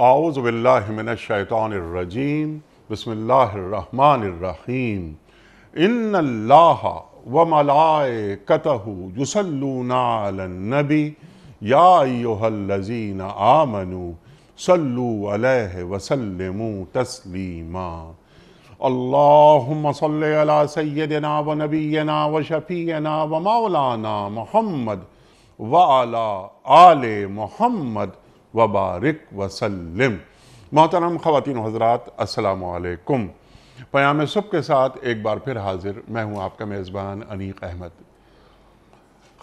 اعوذ باللہ من الشیطان الرجیم بسم اللہ الرحمن الرحیم ان اللہ وملائکتہ یصلون علی النبی یا ایہا الذین آمنوا صلوا علیہ وسلموا تسلیما اللہم صلی علی سیدنا و نبینا و شفیعنا و مولانا محمد وعلی آل محمد وبارک وسلم۔ محترم خواتین و حضرات، السلام علیکم۔ پیام صبح کے ساتھ ایک بار پھر حاضر میں ہوں آپ کا میزبان انیق احمد۔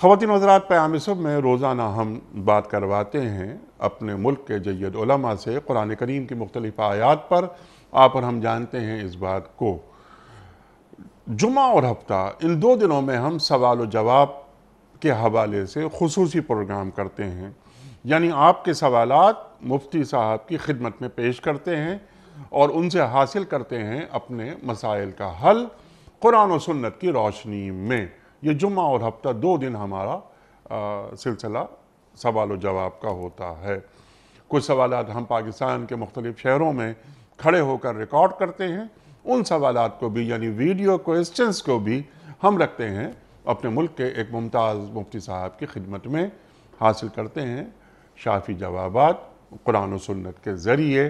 خواتین و حضرات، پیام صبح میں روزانہ ہم بات کرواتے ہیں اپنے ملک کے جید علماء سے قرآن کریم کی مختلف آیات پر، آپ اور ہم جانتے ہیں اس بات کو۔ جمعہ اور ہفتہ ان دو دنوں میں ہم سوال و جواب کے حوالے سے خصوصی پروگرام کرتے ہیں، یعنی آپ کے سوالات مفتی صاحب کی خدمت میں پیش کرتے ہیں اور ان سے حاصل کرتے ہیں اپنے مسائل کا حل قرآن و سنت کی روشنی میں۔ یہ جمعہ اور ہفتہ دو دن ہمارا سلسلہ سوال و جواب کا ہوتا ہے۔ کچھ سوالات ہم پاکستان کے مختلف شہروں میں کھڑے ہو کر ریکارڈ کرتے ہیں، ان سوالات کو بھی یعنی ویڈیو کوئسچنز کو بھی ہم رکھتے ہیں اپنے ملک کے ایک ممتاز مفتی صاحب کی خدمت میں، حاصل کرتے ہیں شافی جوابات قرآن و سنت کے ذریعے۔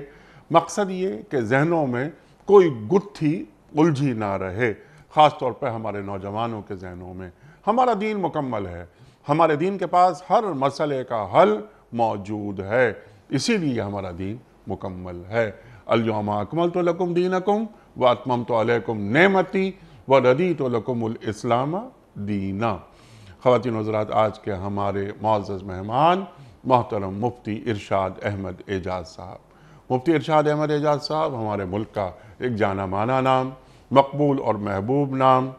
مقصد یہ کہ ذہنوں میں کوئی گتھی الجھی نہ رہے، خاص طور پر ہمارے نوجوانوں کے ذہنوں میں۔ ہمارا دین مکمل ہے، ہمارے دین کے پاس ہر مسئلے کا حل موجود ہے، اسی لیے ہمارا دین مکمل ہے۔ الیوم اکملت لکم دینکم واتممت علیکم نعمتی ورضیت لکم الاسلام دینا۔ خواتین و حضرات، آج کے ہمارے معزز مہمان محترم مفتی ارشاد احمد اعجاز صاحب۔ مفتی ارشاد احمد اعجاز صاحب ہمارے ملک کا ایک جانا مانا نام، مقبول اور محبوب نام۔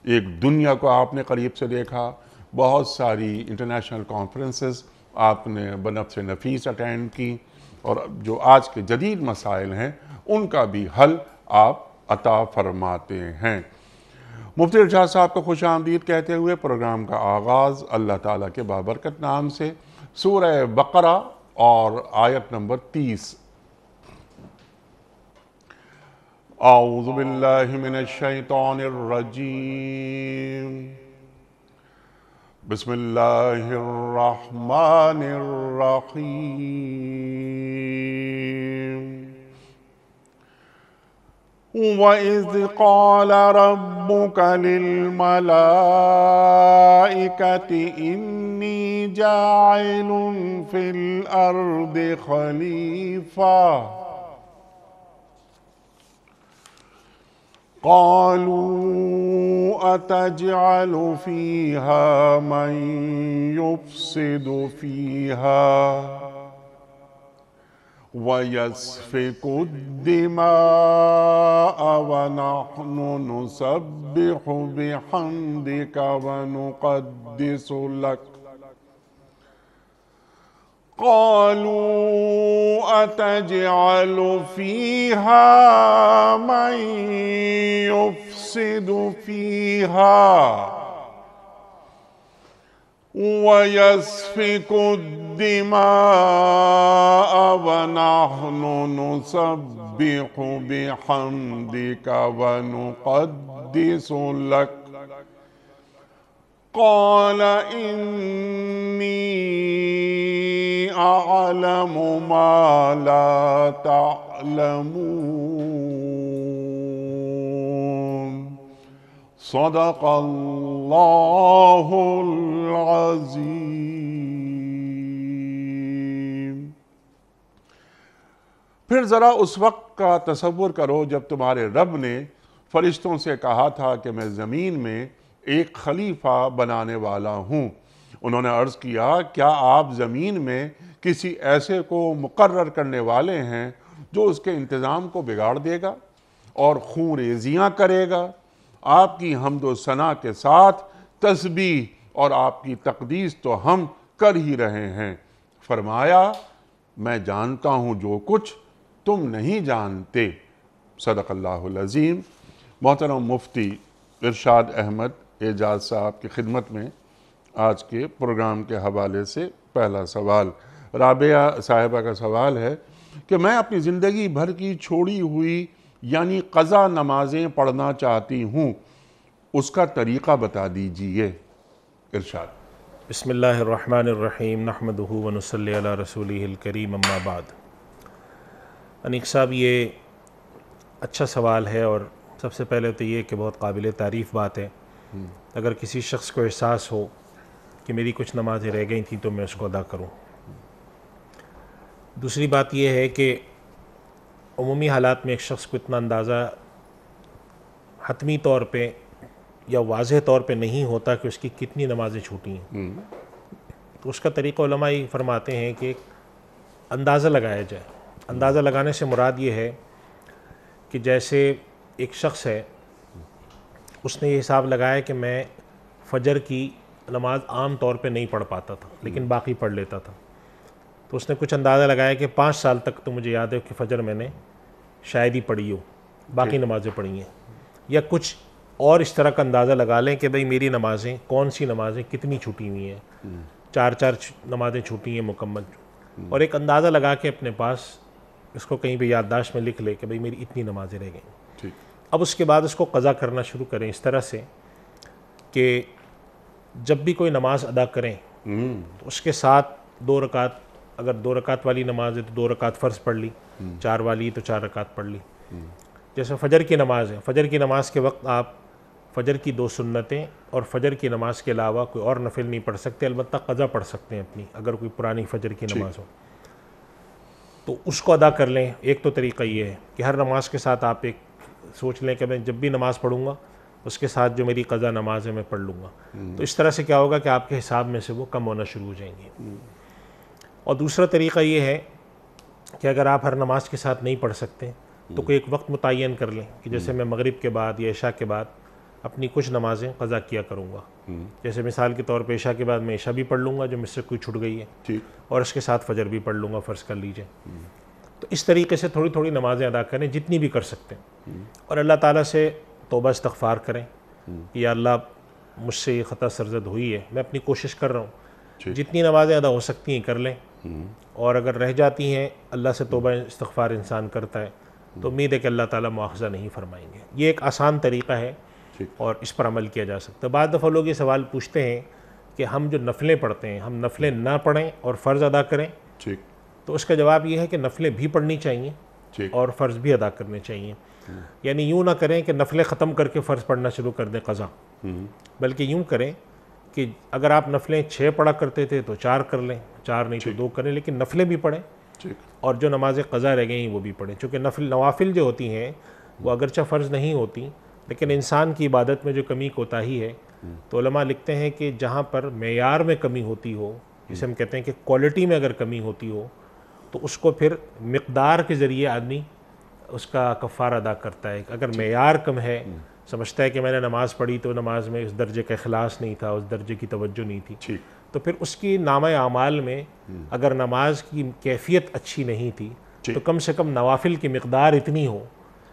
ایک دنیا کو آپ نے قریب سے دیکھا، بہت ساری انٹرنیشنل کانفرنسز آپ نے بنفس نفیس اٹینڈ کی، اور جو آج کے جدید مسائل ہیں ان کا بھی حل آپ عطا فرماتے ہیں۔ مفتی ارشاد صاحب کو خوش آمدید کہتے ہوئے پروگرام کا آغاز اللہ تعالیٰ کے بابرکت نام سے، سورہ بقرہ اور آیت نمبر 30۔ اعوذ باللہ من الشیطان الرجیم، بسم اللہ الرحمن الرحیم۔ وَإِذْ قَالَ رَبُّكَ لِلْمَلَائِكَةِ إِنِّي جَاعِلٌ فِي الْأَرْضِ خَلِيفَةً قَالُوا أَتَجْعَلُ فِيهَا مَن يُفْسِدُ فِيهَا وَيَسْفِكُ الدِّمَاءَ وَنَحْنُ نُسَبِّحُ بِحَمْدِكَ وَنُقَدِّسُ لَكَ قَالُوا أَتَجْعَلُ فِيهَا مَن يُفْسِدُ فِيهَا وَيَسْفِكُ الدِّمَاءَ وَنَحْنُ نُسَبِّحُ بِحَمْدِكَ وَنُقَدِّسُ لَكَ قَالَ إِنِّي أَعْلَمُ مَا لَا تَعْلَمُونَ۔ صدق اللہ العظیم۔ پھر ذرا اس وقت کا تصور کرو جب تمہارے رب نے فرشتوں سے کہا تھا کہ میں زمین میں ایک خلیفہ بنانے والا ہوں۔ انہوں نے عرض کیا، کیا آپ زمین میں کسی ایسے کو مقرر کرنے والے ہیں جو اس کے انتظام کو بگاڑ دے گا اور خون ریزیاں کرے گا؟ آپ کی حمد و ثنا کے ساتھ تسبیح اور آپ کی تقدیس تو ہم کر ہی رہے ہیں۔ فرمایا، میں جانتا ہوں جو کچھ تم نہیں جانتے۔ صدق اللہ العظیم۔ محترم مفتی ارشاد احمد اعجاز صاحب کی خدمت میں آج کے پروگرام کے حوالے سے پہلا سوال رابعہ صاحبہ کا سوال ہے، کہ میں اپنی زندگی بھر کی چھوڑی ہوئی یعنی قضا نمازیں پڑھنا چاہتی ہوں، اس کا طریقہ بتا دیجئے۔ ارشاد۔ بسم اللہ الرحمن الرحیم، نحمدہ ونصلی علی رسولہ الکریم، اما بعد۔ انیق صاحب، یہ اچھا سوال ہے، اور سب سے پہلے تو یہ کہ بہت قابل تعریف بات ہے۔ اگر کسی شخص کو احساس ہو کہ میری کچھ نمازیں رہ گئی تھیں تو میں اس کو ادا کروں۔ دوسری بات یہ ہے کہ عمومی حالات میں ایک شخص کو اتنا اندازہ حتمی طور پہ یا واضح طور پہ نہیں ہوتا کہ اس کی کتنی نمازیں چھوٹی ہیں، تو اس کا طریقہ علماء یہ فرماتے ہیں کہ ایک اندازہ لگایا جائے۔ اندازہ لگانے سے مراد یہ ہے کہ جیسے ایک شخص ہے، اس نے یہ حساب لگایا کہ میں فجر کی نماز عام طور پہ نہیں پڑھ پاتا تھا لیکن باقی پڑھ لیتا تھا، تو اس نے کچھ اندازہ لگایا کہ 5 سال تک تو مجھے یاد ہے کہ فجر میں نے شاید ہی پڑھی ہو، باقی نمازیں پڑھی ہیں۔ یا کچھ اور اس طرح کا اندازہ لگا لیں کہ بھئی میری نمازیں کون سی نمازیں کتنی چھوٹی ہوئی ہیں، 4 نمازیں چھوٹی ہیں مکمل، اور ایک اندازہ لگا کے اپنے پاس اس کو کہیں پہ یادداشت میں لکھ لے کہ بھئی میری اتنی نمازیں رہ گئیں۔ اب اس کے بعد اس کو قضا کرنا شروع کریں اس طرح سے کہ جب بھی کوئی نماز ادا کریں تو اس کے ساتھ 2 رکعت، اگر 2 رکعت والی نماز ہے تو 2 رکعت فرض پڑھ لی، 4 والی تو 4 رکعت پڑھ لی۔ جیسے فجر کی نماز ہے، فجر کی نماز کے وقت آپ فجر کی 2 سنتیں اور فجر کی نماز کے علاوہ کوئی اور نفل نہیں پڑھ سکتے، البتہ قضا پڑھ سکتے ہیں اپنی، اگر کوئی پرانی فجر کی نماز ہو تو اس کو ادا کر لیں۔ ایک تو طریقہ یہ ہے کہ ہر نماز کے ساتھ آپ ایک سوچ لیں کہ میں جب بھی نماز پڑھوں گا اس کے ساتھ جو میری قضا نماز ہے میں پڑھ لوں گا، تو اس طرح سے کیا ہوگا کہ آپ کے حساب میں سے وہ کم ہونا شروع ہو جائیں گے۔ اور دوسرا طریقہ یہ ہے کہ اگر آپ ہر نماز کے ساتھ نہیں پڑھ سکتے تو کوئی ایک وقت متعین کر لیں کہ جیسے میں مغرب کے بعد یا عشاء کے بعد اپنی کچھ نمازیں قضا کیا کروں گا۔ جیسے مثال کے طور پہ عشاء کے بعد میں عشاء بھی پڑھ لوں گا جو مجھ سے کوئی چھٹ گئی ہے، اور اس کے ساتھ فجر بھی پڑھ لوں گا، فرض کر لیجئے۔ تو اس طریقے سے تھوڑی تھوڑی نمازیں ادا کریں جتنی بھی کر سکتے ہیں، اور اللہ تعالیٰ سے توبہ استغفار کریں کہ یا اللہ مجھ سے یہ خطا سرزد ہوئی ہے، میں اپنی کوشش کر رہا ہوں، جتنی نمازیں ادا ہو سکتی ہیں کر لیں، اور اگر رہ جاتی ہیں اللہ سے توبہ استغفار انسان کرتا ہے تو امید ہے کہ اللہ تعالیٰ مواخذہ نہیں فرمائیں گے۔ یہ ایک آسان طریقہ ہے اور اس پر عمل کیا جا سکتا ہے۔ بعض دفعہ لوگ یہ سوال پوچھتے ہیں کہ ہم جو نفلیں پڑھتے ہیں، ہم نفلیں نہ پڑھیں اور فرض ادا کریں، تو اس کا جواب یہ ہے کہ نفلیں بھی پڑھنی چاہیے اور فرض بھی ادا کرنے چاہیے۔ یعنی یوں نہ کریں کہ نفلیں ختم کر کے فرض پڑھنا شروع کر دیں قضا، بلکہ یوں کریں کہ اگر آپ نفلیں 6 پڑھا کرتے تھے تو 4 کر لیں، 4 نہیں تو 2 کریں، لیکن نفلیں بھی پڑھیں اور جو نمازیں قضا رہ گئیں وہ بھی پڑھیں، چونکہ نوافل جو ہوتی ہیں وہ اگرچہ فرض نہیں ہوتی لیکن انسان کی عبادت میں جو کمی کوتاہی ہے، تو علماء لکھتے ہیں کہ جہاں پر معیار میں کمی ہوتی ہو، جسے ہم کہتے ہیں کہ کوالٹی میں اگر کمی ہوتی ہو تو اس کو پھر مقدار کے ذریعے آدمی اس کا کفارہ ادا کرتا ہے۔ اگر معیار کم ہے، سمجھتا ہے کہ میں نے نماز پڑھی تو نماز میں اس درجے کا اخلاص نہیں تھا، اس درجے کی توجہ نہیں تھی، تو پھر اس کی نامہ اعمال میں اگر نماز کی کیفیت اچھی نہیں تھی تو کم سے کم نوافل کی مقدار اتنی ہو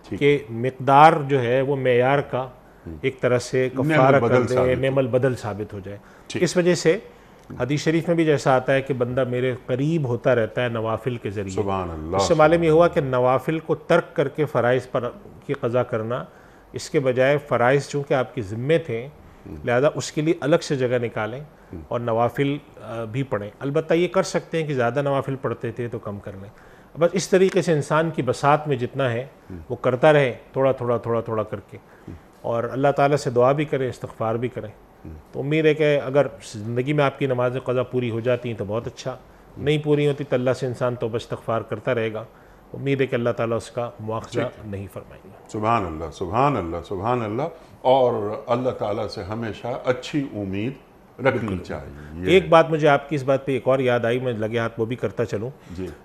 کہ مقدار جو ہے وہ معیار کا ایک طرح سے کفارہ کر دے، نعم البدل ثابت ہو جائے۔ اس وجہ سے حدیث شریف میں بھی جیسا آتا ہے کہ بندہ میرے قریب ہوتا رہتا ہے نوافل کے ذریعے۔ اس سے معلوم یہ ہوا کہ نوافل کو ترک کر کے فرائض پر کی قضا کرنا، اس کے بجائے فرائض چونکہ آپ کے ذمے تھے لہذا اس کے لیے الگ سے جگہ نکالیں اور نوافل بھی پڑھیں۔ البتہ یہ کر سکتے ہیں کہ زیادہ نوافل پڑھتے تھے تو کم کر لیں۔ بس اس طریقے سے انسان کی بساط میں جتنا ہے وہ کرتا رہے، تھوڑا تھوڑا تھوڑا تھوڑا کر کے، اور اللہ تعالیٰ سے دعا بھی کریں، استغفار بھی کریں۔ تو امید ہے کہ اگر زندگی میں آپ کی نماز قضا پوری ہو جاتی ہیں تو بہت اچھا، نہیں پوری ہوتی تو اللہ سے انسان توبہ استغفار کرتا رہے گا، امید ہے کہ اللہ تعالیٰ اس کا مواخذہ نہیں فرمائیں گے۔ سبحان اللہ، سبحان اللہ، سبحان اللہ۔ اور اللہ تعالیٰ سے ہمیشہ اچھی امید رکھنی چاہیے۔ ایک بات مجھے آپ کی اس بات پہ ایک اور یاد آئی، میں لگے ہاتھ وہ بھی کرتا چلوں۔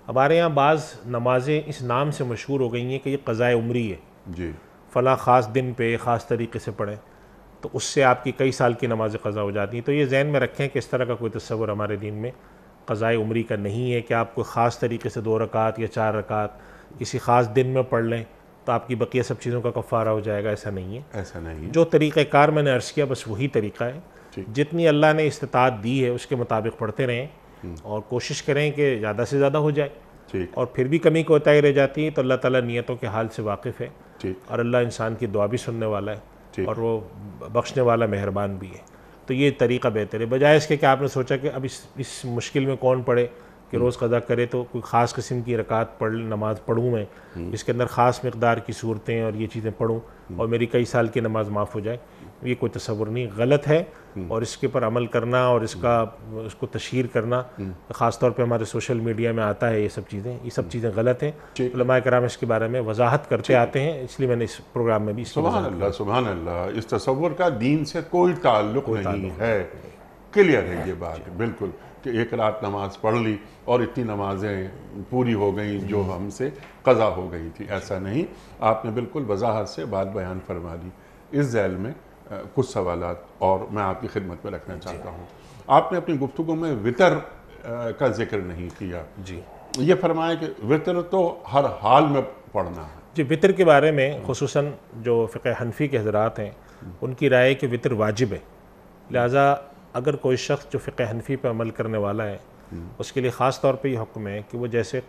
ہمارے یہاں بعض نمازیں اس نام سے مشہور ہو گئی ہیں کہ یہ قضائے عمری ہے، فلاں خاص دن پہ خاص طریقے سے پڑھیں تو اس سے آپ کی کئی سال کی نمازیں قضا ہو جاتی ہیں۔ تو یہ ذہن میں رکھیں کہ اس طرح کا کوئی تصور ہمارے دین میں قضائے عمری کا نہیں ہے کہ آپ کو خاص طریقے سے 2 رکعت یا 4 رکعت کسی خاص دن میں پڑھ لیں تو آپ کی بقیہ سب چیزوں کا کفارہ ہو جائے گا، ایسا نہیں ہے۔ ایسا نہیں ہے، جو طریقہ کار میں نے عرض کیا بس وہی طریقہ ہے، جتنی اللہ نے استطاعت دی ہے اس کے مطابق پڑھتے رہیں اور کوشش کریں کہ زیادہ سے زیادہ ہو جائے۔ ٹھیک اور پھر بھی کمی کوتاہی رہ جاتی ہے تو اللہ تعالیٰ نیتوں کے حال سے واقف ہے ٹھیک اور اللہ انسان کی دعا بھی سننے والا ہے ٹھیک اور وہ بخشنے والا مہربان بھی ہے. تو یہ طریقہ بہتر ہے بجائے اس کے کہ آپ نے سوچا کہ اب اس مشکل میں کون پڑھے کہ روز قضا کرے تو کوئی خاص قسم کی رکعت نماز پڑھوں میں جس کے اندر خاص مقدار کی صورتیں اور یہ چیزیں پڑھوں اور میری کئی سال کی نماز معاف ہو جائے. یہ کوئی تصور نہیں, غلط ہے. اور اس کے پر عمل کرنا اور اس کو تشہیر کرنا, خاص طور پہ ہمارے سوشل میڈیا میں آتا ہے یہ سب چیزیں غلط ہیں. علماء کرام اس کے بارے میں وضاحت کرتے آتے ہیں, اس لیے میں نے اس پروگرام میں بھی سبحان اللہ سبحان اللہ. اس تصور کا دین سے کوئی تعلق نہیں ہے. کلیئر ہے یہ بات بالکل کہ ایک رات نماز پڑھ لی اور اتنی نمازیں پوری ہو گئیں جو ہم سے قضا ہو گئی تھی, ایسا نہیں. آپ نے بالکل وضاحت سے بات بیان فرما دی. اس ذیل میں کچھ سوالات اور میں آپ کی خدمت میں رکھنا چاہتا ہوں. آپ نے اپنی گفتگو میں وطر کا ذکر نہیں کیا. جی یہ فرمایا کہ وطر تو ہر حال میں پڑھنا ہے. جی وطر کے بارے میں خصوصاً جو فقہ حنفی کے حضرات ہیں ان کی رائے کہ وطر واجب ہے. لہٰذا اگر کوئی شخص جو فقہ حنفی پہ عمل کرنے والا ہے اس کے لیے خاص طور پہ یہ حکم ہے کہ وہ جیسے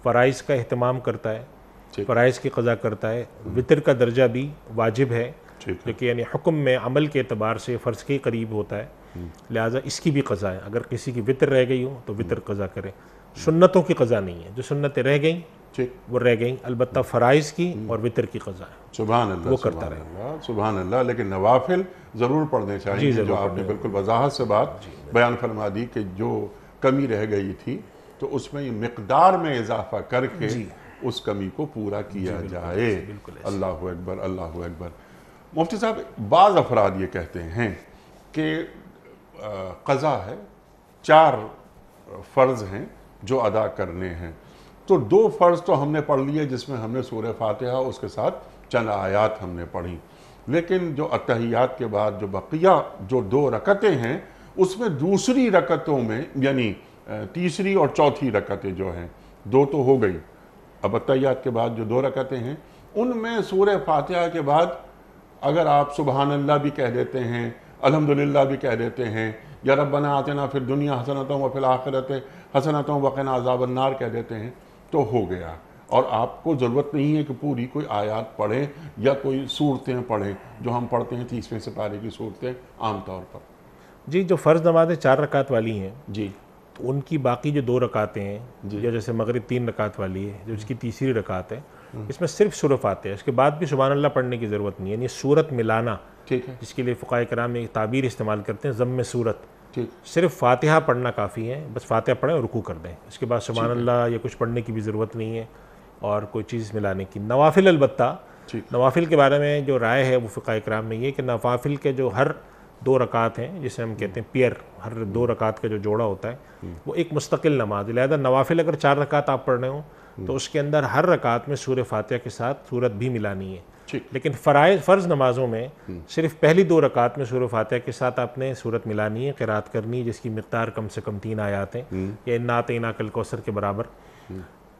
فرائض کا اہتمام کرتا ہے, فرائض کی قضا کرتا ہے, وطر کا درجہ بھی واجب ہے جو کہ یعنی حکم میں عمل کے اعتبار سے فرض کے قریب ہوتا ہے. لہٰذا اس کی بھی قضا ہے. اگر کسی کی وطر رہ گئی ہو تو وطر قضا کرے. سنتوں کی قضا نہیں ہے, جو سنتیں رہ گئیں وہ رہ گئیں, البتہ فرائض کی اور وطر کی قضا ہے. سبحان اللہ وہ کرتا رہے. سبحان اللہ. لیکن نوافل ضرور پڑھنے چاہیے. جو آپ نے بالکل وضاحت سے بات بیان فرما دی کہ جو کمی رہ گئی تھی تو اس میں یہ مقدار میں اضافہ کر کے اس کمی کو پورا کیا جائے. اللہ اکبر اللہ اکبر. مفتی صاحب, بعض افراد یہ کہتے ہیں کہ قضا ہے, 4 فرض ہیں جو ادا کرنے ہیں, تو 2 فرض تو ہم نے پڑھ لیے جس میں ہم نے سورہ فاتحہ اس کے ساتھ چند آیات ہم نے پڑھی, لیکن جو اتحیات کے بعد جو بقیہ جو 2 رکعتیں ہیں اس میں دوسری رکعتوں میں یعنی تیسری اور چوتھی رکعتیں جو ہیں 2 تو ہو گئی, اب اتحیات کے بعد جو 2 رکعتیں ہیں ان میں سورہ فاتحہ کے بعد اگر آپ سبحان اللہ بھی کہہ دیتے ہیں, الحمدللہ بھی کہہ دیتے ہیں, یا ربنا آتنا فی الدنیا حسنۃ وفی الآخرۃ حسنۃ وقنا عذاب النار کہہ دیتے ہیں تو ہو گیا. اور آپ کو ضرورت نہیں ہے کہ پوری کوئی آیات پڑھیں یا کوئی صورتیں پڑھیں جو ہم پڑھتے ہیں 30ویں سپارے کی صورتیں عام طور پر. جی جو فرض نمازیں 4 رکعت والی ہیں جی تو ان کی باقی جو 2 رکعتیں ہیں یا جیسے مغرب 3 رکعت والی ہے جو اس کی تیسری رکعت ہے, اس میں صرف سورہ فاتحہ ہے, اس کے بعد بھی سبحان اللہ پڑھنے کی ضرورت نہیں ہے. یعنی صورت ملانا, ٹھیک ہے, جس کے لیے فقہاء کرام ایک تعبیر استعمال کرتے ہیں ضم صورت, ٹھیک, صرف فاتحہ پڑھنا کافی ہے. بس فاتحہ پڑھیں اور رکوع کر دیں, اس کے بعد سبحان اللہ یا کچھ پڑھنے کی بھی ضرورت نہیں ہے اور کوئی چیز ملانے کی. نوافل البتہ نوافل کے بارے میں جو رائے ہے وہ فقہاء کرام میں یہ کہ نوافل کے جو ہر 2 رکعت ہیں جسے ہم کہتے ہیں پیئر, ہر 2 رکعت کا جو جوڑا ہوتا ہے وہ ایک مستقل نماز. لہذا نوافل اگر 4 رکعت آپ پڑھ رہے ہوں تو اس کے اندر ہر رکعت میں سورہ فاتحہ کے ساتھ سورت بھی ملانی ہے. لیکن فرض نمازوں میں صرف پہلی 2 رکعت میں سورہ فاتحہ کے ساتھ آپ نے سورت ملانی ہے, قرات کرنی ہے جس کی مقدار کم سے کم 3 آیات ہیں یا انا اعطیناک الکوثر کے برابر.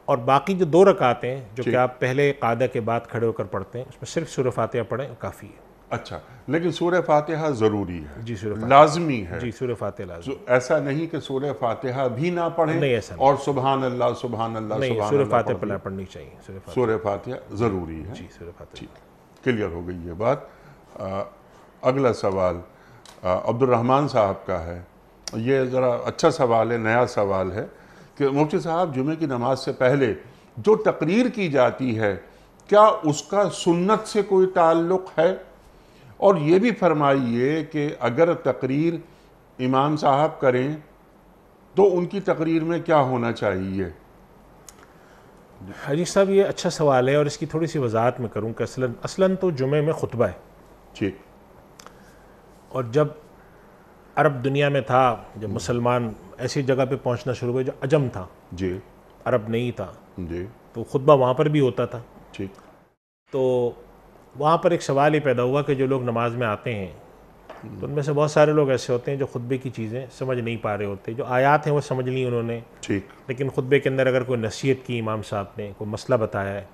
اور باقی جو 2 رکعتیں ہیں جو کہ آپ پہلے قاعدہ کے بعد کھڑے ہو کر پڑھتے ہیں اس میں صرف سورہ فاتحہ پڑھیں کافی ہے. اچھا, لیکن سورہ فاتحہ ضروری ہے, جی سورہ فاتحہ لازمی ہے. جی سورہ فاتحہ لازمی. ایسا نہیں کہ سورہ فاتحہ بھی نہ پڑھیں نہیں, ایسا اور سبحان اللہ سبحان اللہ نہیں, سبحان سورہ اللہ فاتحہ پڑھنی چاہیے. سورہ فاتحہ ضروری ہے. جی سورہ فاتحہ. ٹھیک, کلیئر ہو گئی یہ بات. اگلا سوال عبد الرحمن صاحب کا ہے. یہ ذرا اچھا سوال ہے, نیا سوال ہے کہ مفتی صاحب جمعے کی نماز سے پہلے جو تقریر کی جاتی ہے کیا اس کا سنت سے کوئی تعلق ہے؟ اور یہ بھی فرمائیے کہ اگر تقریر امام صاحب کریں تو ان کی تقریر میں کیا ہونا چاہیے؟ حجی صاحب یہ اچھا سوال ہے اور اس کی تھوڑی سی وضاحت میں کروں کہ اصلاً تو جمعے میں خطبہ ہے. ٹھیک. اور جب عرب دنیا میں تھا, جب مسلمان ایسی جگہ پہ پہنچنا شروع ہوئے جو عجم تھا, جی, عرب نہیں تھا, جی, تو خطبہ وہاں پر بھی ہوتا تھا. ٹھیک. تو وہاں پر ایک سوال ہی پیدا ہوا کہ جو لوگ نماز میں آتے ہیں تو ان میں سے بہت سارے لوگ ایسے ہوتے ہیں جو خطبے کی چیزیں سمجھ نہیں پا رہے ہوتے. جو آیات ہیں وہ سمجھ لی انہوں نے, ٹھیک, لیکن خطبے کے اندر اگر کوئی نصیحت کی امام صاحب نے, کوئی مسئلہ بتایا ہے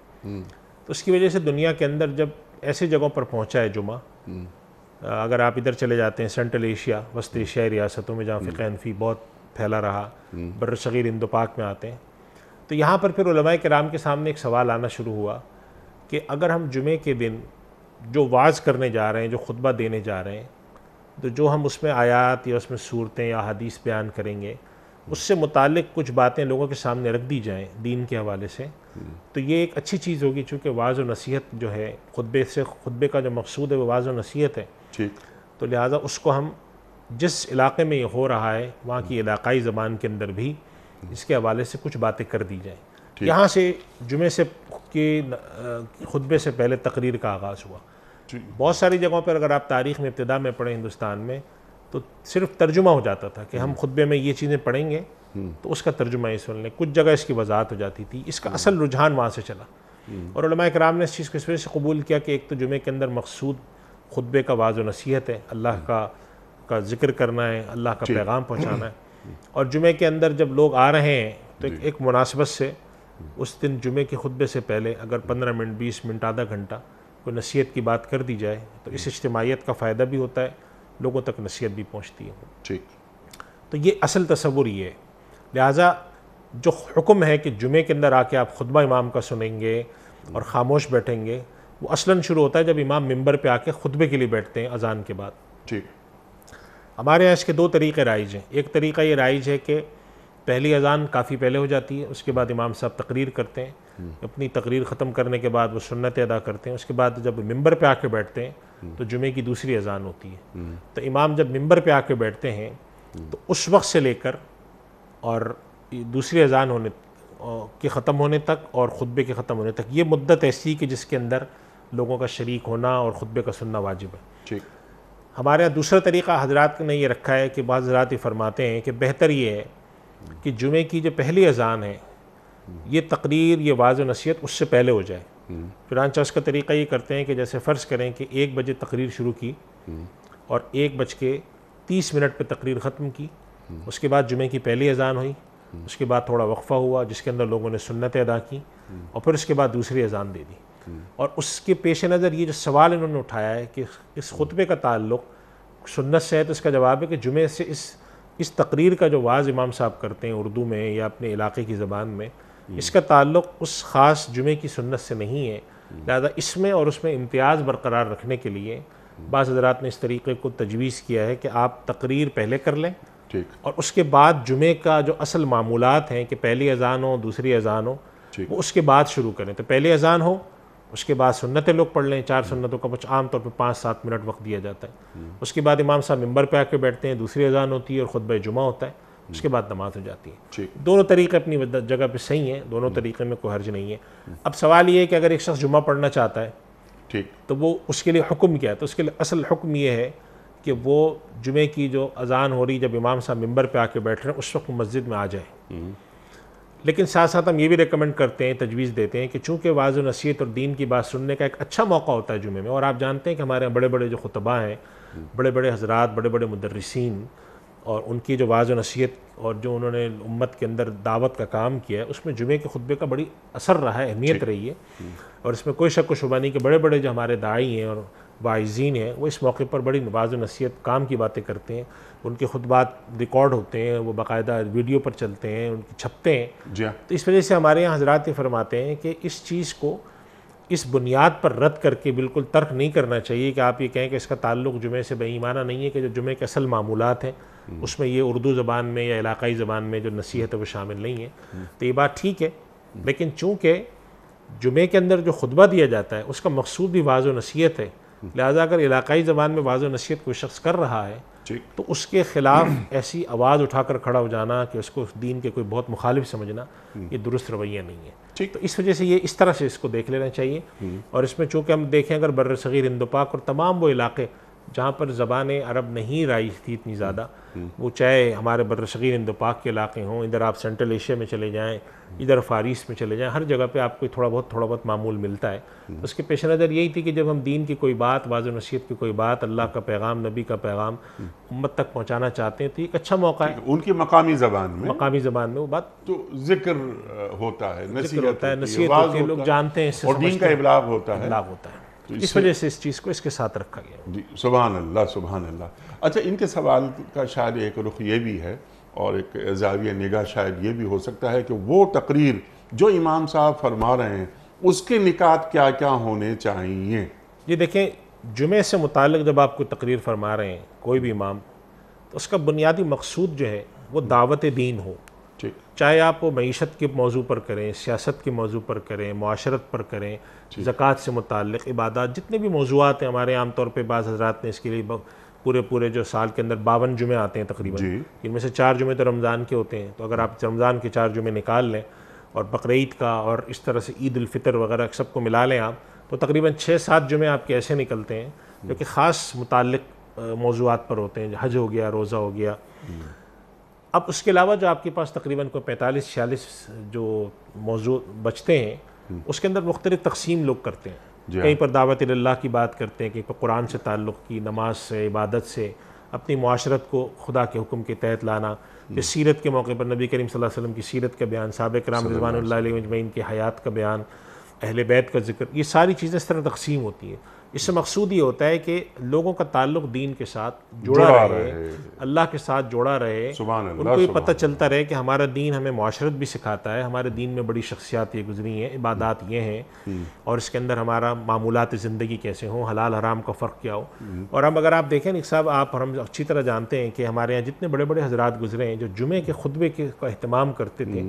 تو اس کی وجہ سے دنیا کے اندر جب ایسی جگہوں پر پہنچا ہے جمعہ, اگر آپ ادھر چلے جاتے ہیں سینٹرل ایشیا, وسط ایشیائی ریاستوں میں جہاں فقہ حنفی بہت پھیلا رہا, بر صغیر ہند و پاک میں آتے ہیں, تو یہاں پر پھر علماء کرام کے سامنے ایک سوال آنا شروع ہوا کہ اگر ہم جمعے کے دن جو واعظ کرنے جا رہے ہیں، جو خطبہ دینے جا رہے ہیں، تو جو ہم اس میں آیات یا اس میں صورتیں یا حدیث بیان کریں گے، اس سے متعلق کچھ باتیں لوگوں کے سامنے رکھ دی جائیں دین کے حوالے سے، تو یہ ایک اچھی چیز ہوگی، چونکہ واعظ و نصیحت جو ہے خطبے کا جو مقصود ہے وہ واعظ و نصیحت ہے، تو لہٰذا اس کو ہم جس علاقے میں یہ ہو رہا ہے وہاں کی علاقائی زبان کے اندر بھی اس کے حوالے سے کچھ باتیں کر دی جائیں۔ یہاں سے جمعے سے کے خطبے سے پہلے تقریر کا آغاز ہوا۔ بہت ساری جگہوں پر اگر آپ تاریخ میں ابتدا میں پڑھیں ہندوستان میں تو صرف ترجمہ ہو جاتا تھا کہ ہم خطبے میں یہ چیزیں پڑھیں گے تو اس کا ترجمہ یہ سن لیں، کچھ جگہ اس کی وضاحت ہو جاتی تھی، اس کا اصل رجحان وہاں سے چلا، اور علماء کرام نے اس چیز کو اس وجہ سے قبول کیا کہ ایک تو جمعے کے اندر مقصود خطبے کا واعظ و نصیحت ہے، اللہ کا ذکر کرنا ہے، اللہ کا پیغام پہنچانا ہے، اور جمعے کے اندر جب لوگ آ رہے ہیں تو ایک مناسبت سے اس دن جمعے کے خطبے سے پہلے اگر 15 منٹ 20 منٹ آدھا گھنٹہ کوئی نصیحت کی بات کر دی جائے تو اس اجتماعیت کا فائدہ بھی ہوتا ہے، لوگوں تک نصیحت بھی پہنچتی ہے۔ تو یہ اصل تصور یہ ہے، لہٰذا جو حکم ہے کہ جمعے کے اندر آ کے آپ خطبہ امام کا سنیں گے اور خاموش بیٹھیں گے، وہ اصلاً شروع ہوتا ہے جب امام ممبر پہ آ کے خطبے کے لیے بیٹھتے ہیں اذان کے بعد۔ ہمارے یہاں اس کے دو طریقے رائج ہیں۔ ایک طریقہ یہ رائج ہے کہ پہلی اذان کافی پہلے ہو جاتی ہے، اس کے بعد امام صاحب تقریر کرتے ہیں، اپنی تقریر ختم کرنے کے بعد وہ سنتیں ادا کرتے ہیں، اس کے بعد جب ممبر پہ آ کے بیٹھتے ہیں تو جمعے کی دوسری اذان ہوتی ہے۔ تو امام جب ممبر پہ آ کے بیٹھتے ہیں تو اس وقت سے لے کر اور دوسری اذان ہونے کے ختم ہونے تک اور خطبے کے ختم ہونے تک یہ مدت ایسی کہ جس کے اندر لوگوں کا شریک ہونا اور خطبے کا سننا واجب ہے۔ ہمارے یہاں دوسرا طریقہ حضرات نے یہ رکھا ہے کہ بعض حضرات یہ فرماتے ہیں کہ بہتر یہ ہے کہ جمعے کی جو پہلی اذان ہے یہ تقریر، یہ واعظ و نصیحت اس سے پہلے ہو جائے۔ چنانچہ اس کا طریقہ یہ کرتے ہیں کہ جیسے فرض کریں کہ 1 بجے تقریر شروع کی اور 1:30 پہ تقریر ختم کی، اس کے بعد جمعے کی پہلی اذان ہوئی، اس کے بعد تھوڑا وقفہ ہوا جس کے اندر لوگوں نے سنتیں ادا کی، اور پھر اس کے بعد دوسری اذان دے دی۔ اور اس کے پیش نظر یہ جو سوال انہوں نے اٹھایا ہے کہ اس خطبے کا تعلق سنت سے ہے، تو اس کا جواب ہے کہ جمعے سے اس تقریر کا جو واعظ امام صاحب کرتے ہیں اردو میں یا اپنے علاقے کی زبان میں، اس کا تعلق اس خاص جمعے کی سنت سے نہیں ہے، لہذا اس میں اور اس میں امتیاز برقرار رکھنے کے لیے بعض حضرات نے اس طریقے کو تجویز کیا ہے کہ آپ تقریر پہلے کر لیں اور اس کے بعد جمعے کا جو اصل معمولات ہیں کہ پہلی اذان ہو دوسری اذان ہو وہ اس کے بعد شروع کریں۔ تو پہلی اذان ہو، اس کے بعد سنتیں لوگ پڑھ لیں، 4 سنتوں کا عام طور پہ 5-7 منٹ وقت دیا جاتا ہے، اس کے بعد امام صاحب ممبر پہ آ کے بیٹھتے ہیں، دوسری اذان ہوتی ہے اور خطبہ جمعہ ہوتا ہے، اس کے بعد نماز ہو جاتی ہے۔ دونوں طریقے اپنی جگہ پہ صحیح ہیں، دونوں طریقے میں کوئی حرج نہیں ہے۔ اب سوال یہ ہے کہ اگر ایک شخص جمعہ پڑھنا چاہتا ہے تو وہ اس کے لیے حکم کیا ہے؟ تو اس کے لیے اصل حکم یہ ہے کہ وہ جمعے کی جو اذان ہو رہی جب امام صاحب ممبر پہ آ کے بیٹھ رہے ہیں اس وقت مسجد میں آ جائے، لیکن ساتھ ساتھ ہم یہ بھی ریکمنڈ کرتے ہیں، تجویز دیتے ہیں کہ چونکہ واعظ و نصیحت اور دین کی بات سننے کا ایک اچھا موقع ہوتا ہے جمعے میں، اور آپ جانتے ہیں کہ ہمارے بڑے بڑے جو خطباء ہیں، بڑے بڑے حضرات، بڑے بڑے مدرسین، اور ان کی جو واعظ و نصیحت اور جو انہوں نے امت کے اندر دعوت کا کام کیا ہے اس میں جمعے کے خطبے کا بڑی اثر رہا ہے، اہمیت رہی ہے، اور اس میں کوئی شک و شبہ نہیں کہ بڑے بڑے جو ہمارے داعی ہیں اور واعظین ہیں وہ اس موقع پر بڑی واعظ و نصیحت کام کی باتیں کرتے ہیں، ان کے خطبات ریکارڈ ہوتے ہیں، وہ باقاعدہ ویڈیو پر چلتے ہیں، ان کی چھپتے ہیں، تو اس وجہ سے ہمارے یہاں حضرات یہ فرماتے ہیں کہ اس چیز کو اس بنیاد پر رد کر کے بالکل ترک نہیں کرنا چاہیے کہ آپ یہ کہیں کہ اس کا تعلق جمعے سے بے ایمانہ نہیں ہے، کہ جو جمعے کے اصل معمولات ہیں اس میں یہ اردو زبان میں یا علاقائی زبان میں جو نصیحت ہے وہ شامل نہیں ہے، تو یہ بات ٹھیک ہے، لیکن چونکہ جمعے کے اندر جو خطبہ دیا جاتا ہے اس کا مقصود بھی واعظ و نصیحت ہے، لہٰذا اگر علاقائی زبان میں واعظ و نصیحت کوئی شخص کر رہا ہے تو اس کے خلاف ایسی آواز اٹھا کر کھڑا ہو جانا کہ اس کو دین کے کوئی بہت مخالف سمجھنا یہ درست رویہ نہیں ہے، تو اس وجہ سے یہ اس طرح سے اس کو دیکھ لینا چاہیے۔ اور اس میں چونکہ ہم دیکھیں اگر بر صغیر ہند و پاک اور تمام وہ علاقے جہاں پر زبان عرب نہیں رائج تھی اتنی زیادہ، وہ چاہے ہمارے بر صغیر ہند و پاک کے علاقے ہوں، ادھر آپ سینٹرل ایشیا میں چلے جائیں، ادھر فاریس میں چلے جائیں، ہر جگہ پہ آپ کو تھوڑا بہت معمول ملتا ہے، اس کے پیش نظر یہی تھی کہ جب ہم دین کی کوئی بات، واعظ و نصیحت کی کوئی بات، اللہ کا پیغام، نبی کا پیغام امت تک پہنچانا چاہتے ہیں تو ایک اچھا موقع ہے ان کی مقامی زبان میں وہ بات تو ذکر ہوتا ہے، نصیحت ہوتی ہے، لوگ جانتے ہیں، اور دین کا ابلاغ ہوتا ہے، اس وجہ سے اس چیز کو اس کے ساتھ رکھا گیا۔ جی سبحان اللہ سبحان اللہ۔ اچھا، ان کے سوال کا شاید ایک رخ یہ بھی ہے اور ایک زاویہ نگاہ شاید یہ بھی ہو سکتا ہے کہ وہ تقریر جو امام صاحب فرما رہے ہیں اس کے نکات کیا کیا ہونے چاہیے؟ یہ دیکھیں، جمعے سے متعلق جب آپ کوئی تقریر فرما رہے ہیں کوئی بھی امام، تو اس کا بنیادی مقصود جو ہے وہ دعوت دین ہو. ٹھیک. چاہے آپ وہ معیشت کے موضوع پر کریں، سیاست کے موضوع پر کریں، معاشرت پر کریں، زکوٰۃ سے متعلق عبادات، جتنے بھی موضوعات ہیں ہمارے عام طور پہ بعض حضرات نے اس کے لیے پورے جو سال کے اندر 52 جمعے آتے ہیں تقریباً، ان میں سے 4 جمعے تو رمضان کے ہوتے ہیں. تو اگر آپ رمضان کے 4 جمعے نکال لیں اور بقرعید کا اور اس طرح سے عید الفطر وغیرہ سب کو ملا لیں آپ، تو تقریباً 6-7 جمعے آپ کے ایسے نکلتے ہیں جو کہ خاص متعلق موضوعات پر ہوتے ہیں. حج ہو گیا، روزہ ہو گیا. اب اس کے علاوہ جو آپ کے پاس تقریباً کوئی 45-46 جو موضوع بچتے ہیں، اس کے اندر مختلف تقسیم لوگ کرتے ہیں. کہیں پر دعوت اللہ کی بات کرتے ہیں، کہیں پر قرآن سے تعلق کی، نماز سے، عبادت سے، اپنی معاشرت کو خدا کے حکم کے تحت لانا، کہ سیرت کے موقع پر نبی کریم صلی اللہ علیہ وسلم کی سیرت کا بیان، صحابہ کرام رضوان اللہ علیہ اجمعین کی حیات کا بیان، اہل بیت کا ذکر، یہ ساری چیزیں اس طرح تقسیم ہوتی ہیں. اس سے مقصود یہ ہوتا ہے کہ لوگوں کا تعلق دین کے ساتھ جڑا رہے، اللہ کے ساتھ جوڑا رہے. ان کو یہ پتہ چلتا رہے کہ ہمارا دین ہمیں معاشرت بھی سکھاتا ہے، ہمارے دین میں بڑی شخصیات یہ گزری ہیں، عبادات یہ ہیں، اور اس کے اندر ہمارا معمولات زندگی کیسے ہوں، حلال حرام کا فرق کیا ہو. اور اب اگر آپ دیکھیں صاحب، ہم اچھی طرح جانتے ہیں کہ ہمارے یہاں جتنے بڑے بڑے حضرات گزرے ہیں جو جمعے کے خطبے کا اہتمام کرتے تھے،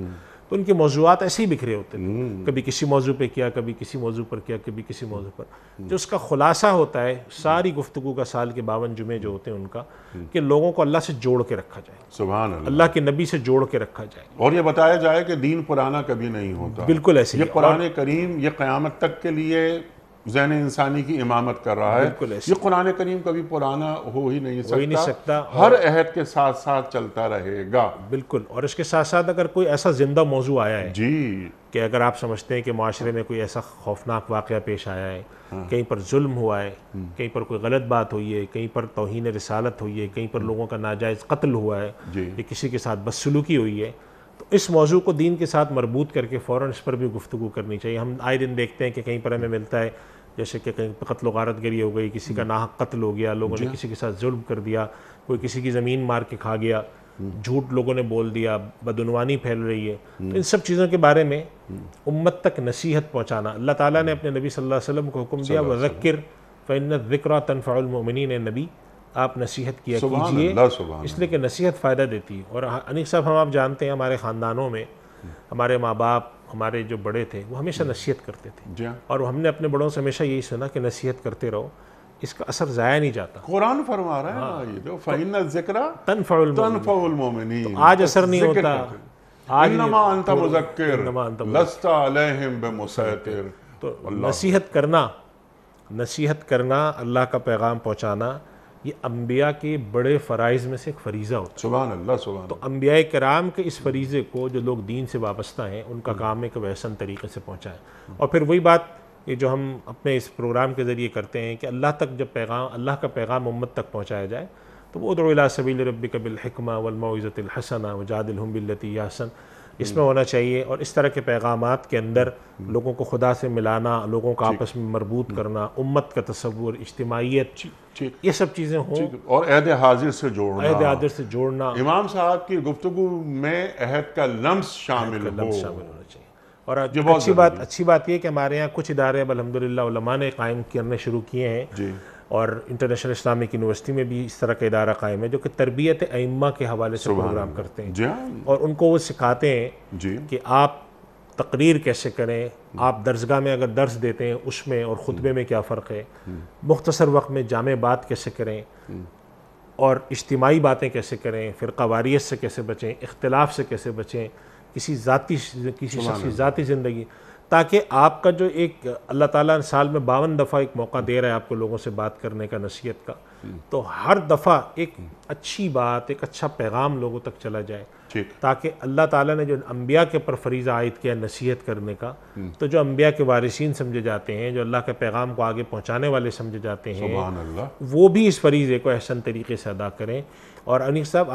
تو ان کے موضوعات ایسے ہی بکھرے ہوتے تھے. کبھی کسی موضوع پہ کیا، کبھی کسی موضوع پر کیا، کبھی کسی موضوع پر. جو اس کا خلاصہ ہوتا ہے ساری گفتگو کا، سال کے 52 جمعے جو ہوتے ہیں ان کا، کہ لوگوں کو اللہ سے جوڑ کے رکھا جائے، سبحان اللہ کے نبی سے جوڑ کے رکھا جائے، اور یہ بتایا جائے کہ دین پرانا کبھی نہیں ہوتا. بالکل ایسے یہ قرآن کریم یہ قیامت تک کے لیے ذہن انسانی کی امامت کر رہا ہے. یہ قرآن کریم کبھی پرانا ہو ہی نہیں سکتا، ہر عہد کے ساتھ ساتھ چلتا رہے گا. بالکل. اور اس کے ساتھ ساتھ اگر کوئی ایسا زندہ موضوع آیا ہے جی کہ اگر آپ سمجھتے ہیں کہ معاشرے میں کوئی ایسا خوفناک واقعہ پیش آیا ہے، کہیں پر ظلم ہوا ہے، کہیں پر کوئی غلط بات ہوئی ہے، کہیں پر توہین رسالت ہوئی ہے، کہیں پر لوگوں کا ناجائز قتل ہوا ہے، یا کسی کے ساتھ بدسلوکی ہوئی ہے، تو اس موضوع کو دین کے ساتھ مربوط کر کے فوراً اس پر بھی گفتگو کرنی چاہیے. ہم آئے دن دیکھتے ہیں کہ کہیں پر ہمیں ملتا ہے جیسے کہ کہیں قتل و غارت گری ہو گئی، کسی کا ناحق قتل ہو گیا، لوگوں نے کسی کے ساتھ ظلم کر دیا، کوئی کسی کی زمین مار کے کھا گیا، جھوٹ لوگوں نے بول دیا، بدعنوانی پھیل رہی ہے. تو ان سب چیزوں کے بارے میں امت تک نصیحت پہنچانا، اللہ تعالیٰ نے اپنے نبی صلی اللہ علیہ وسلم کو حکم دیا، وَذَكِّرْ فَإِنَّ الذِّكْرَىٰ تَنفَعُ الْمُؤْمِنِينَ. نبی آپ نصیحت کیا کیجئے، اس لیے کہ نصیحت فائدہ دیتی ہے. اور انیق صاحب، ہم آپ جانتے ہیں ہمارے خاندانوں میں ہمارے ماں باپ، ہمارے جو بڑے تھے، وہ ہمیشہ نصیحت کرتے تھے، اور ہم نے اپنے بڑوں سے ہمیشہ یہی سنا کہ نصیحت کرتے رہو، اس کا اثر ضائع نہیں جاتا. قرآن فرما رہا ہے فَإِنَّ الذِّكْرَىٰ تنفع الْمُؤْمِنِينَ. آج اثر نہیں ہوتا. انما انت مذکر لست علیہم بمسیطر. تو نصیحت کرنا، اللہ کا پیغام پہنچانا، یہ انبیاء کے بڑے فرائض میں سے ایک فریضہ ہوتا ہے. سبحان اللہ، سبحان. تو انبیاء کرام کے اس فریضے کو جو لوگ دین سے وابستہ ہیں، ان کا کام ہے کہ وہ احسن طریقے سے پہنچائیں. اور پھر وہی بات یہ جو ہم اپنے اس پروگرام کے ذریعے کرتے ہیں کہ اللہ تک جب اللہ کا پیغام امت تک پہنچایا جائے، تو وہ ادعو الی سبیل ربک بالحکمہ والموعظۃ الحسنہ وجادلہم باللتی ہی احسن، اس میں ہونا چاہیے. اور اس طرح کے پیغامات کے اندر لوگوں کو خدا سے ملانا، لوگوں کو آپس میں مربوط کرنا، امت کا تصور، اجتماعیت، یہ سب چیزیں ہوں. اور عہد حاضر سے جوڑنا، عہد حاضر سے جوڑنا، امام صاحب کی گفتگو میں عہد کا لمس شامل ہونا چاہیے. اور اچھی بات یہ کہ ہمارے یہاں کچھ ادارے اب الحمدللہ علماء نے قائم کرنے شروع کیے ہیں، اور انٹرنیشنل اسلامک یونیورسٹی میں بھی اس طرح کا ادارہ قائم ہے جو کہ تربیت ائمہ کے حوالے سے پروگرام کرتے ہیں، اور ان کو وہ سکھاتے ہیں کہ آپ تقریر کیسے کریں، آپ درسگاہ میں اگر درس دیتے ہیں اس میں اور خطبے میں کیا فرق ہے، مختصر وقت میں جامع بات کیسے کریں، اور اجتماعی باتیں کیسے کریں، فرقہ واریت سے کیسے بچیں، اختلاف سے کیسے بچیں، کسی شخصی ذاتی زندگی، تاکہ آپ کا جو ایک اللہ تعالیٰ سال میں 52 دفعہ ایک موقع دے رہا ہے آپ کو لوگوں سے بات کرنے کا، نصیحت کا، تو ہر دفعہ ایک اچھی بات، ایک اچھا پیغام لوگوں تک چلا جائے، تاکہ اللہ تعالیٰ نے جو انبیاء کے پر فریضہ عائد کیا نصیحت کرنے کا، تو جو انبیاء کے وارثین سمجھے جاتے ہیں، جو اللہ کے پیغام کو آگے پہنچانے والے سمجھے جاتے ہیں، وہ بھی اس فریضے کو احسن طریقے سے ادا کریں. اور انیق صاحب،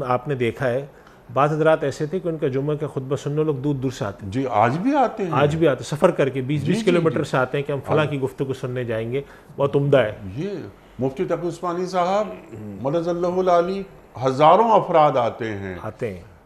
آپ نے دیکھا ہے بعض حضرات ایسے تھے کہ ان کا جمعہ کا خطبہ سننے لوگ دور دور سے آتے ہیں. آج بھی آتے ہیں. آج بھی آتے، سفر کر کے 20 کلومیٹر سے آتے ہیں کہ ہم فلاں کی گفتگو سننے جائیں گے، بہت عمدہ ہے. یہ مفتی تقی عثمانی صاحب مدد اللہ العالی، ہزاروں افراد آتے ہیں.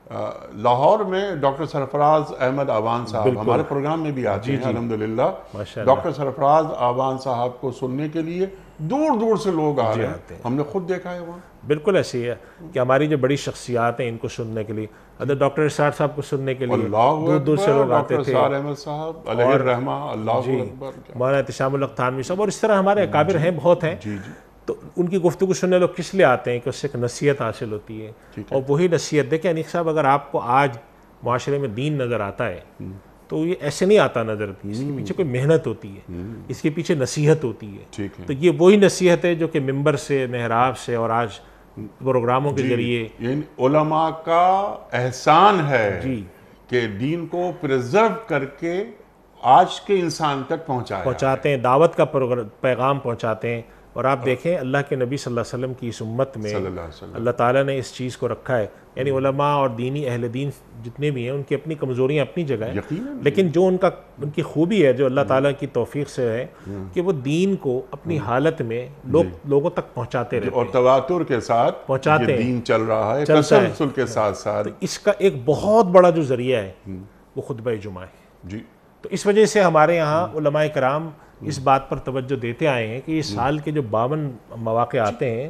لاہور میں ڈاکٹر سرفراز احمد آوان صاحب ہمارے پروگرام میں بھی آتے ہیں الحمدللہ. ڈاکٹر سرفراز آوان صاحب کو سننے کے لیے دور دور سے لوگ آ رہے ہیں, ہم نے خود دیکھا ہے وہاں. بالکل ایسی ہے کہ ہماری جو بڑی شخصیات ہیں ان کو سننے کے لیے, ادھر ڈاکٹر اسرار صاحب کو سننے کے لیے دور دور سے لوگ آتے تھے. ڈاکٹر احمد صاحب علیہ الرحمہ, اللہ اکبر, مولانا احتشام الحق تھانوی صاحب, اور اس طرح ہمارے اکابر ہیں, بہت ہیں. تو ان کی گفتگو سننے لوگ کس لیے آتے ہیں کہ اس سے ایک نصیحت حاصل ہوتی ہے, اور وہی نصیحت دیکھیں انیق صاحب, اگر آپ کو آج معاشرے میں دین نظر آتا ہے تو یہ ایسے نہیں آتا نظر, اس کے پیچھے کوئی محنت ہوتی ہے, اس کے پیچھے نصیحت ہوتی ہے. تو یہ وہی نصیحت ہے جو کہ ممبر سے, محراب سے اور آج پروگراموں کے ذریعے یعنی علماء کا احسان ہے کہ دین کو پریزرو کر کے آج کے انسان تک پہنچاتے ہیں, دعوت کا پیغام پہنچاتے ہیں. اور آپ دیکھیں اللہ کے نبی صلی اللہ علیہ وسلم کی اس امت میں اللہ تعالیٰ نے اس چیز کو رکھا ہے. یعنی علماء اور دینی اہل دین جتنے بھی ہیں ان کی اپنی کمزوریاں اپنی جگہ ہیں, لیکن جو ان کی خوبی ہے جو اللہ تعالیٰ کی توفیق سے ہے کہ وہ دین کو اپنی حالت میں لوگوں تک پہنچاتے رہتے ہیں, اور تواتر کے ساتھ پہنچاتے ہیں, دین چل رہا ہے تسلسل کے ساتھ ساتھ. اس کا ایک بہت بڑا جو ذریعہ ہے وہ خطبہ جمعہ ہے. تو اس وجہ سے ہمارے یہاں علماء کرام اس بات پر توجہ دیتے آئے ہیں کہ یہ سال کے جو 52 مواقع آتے ہیں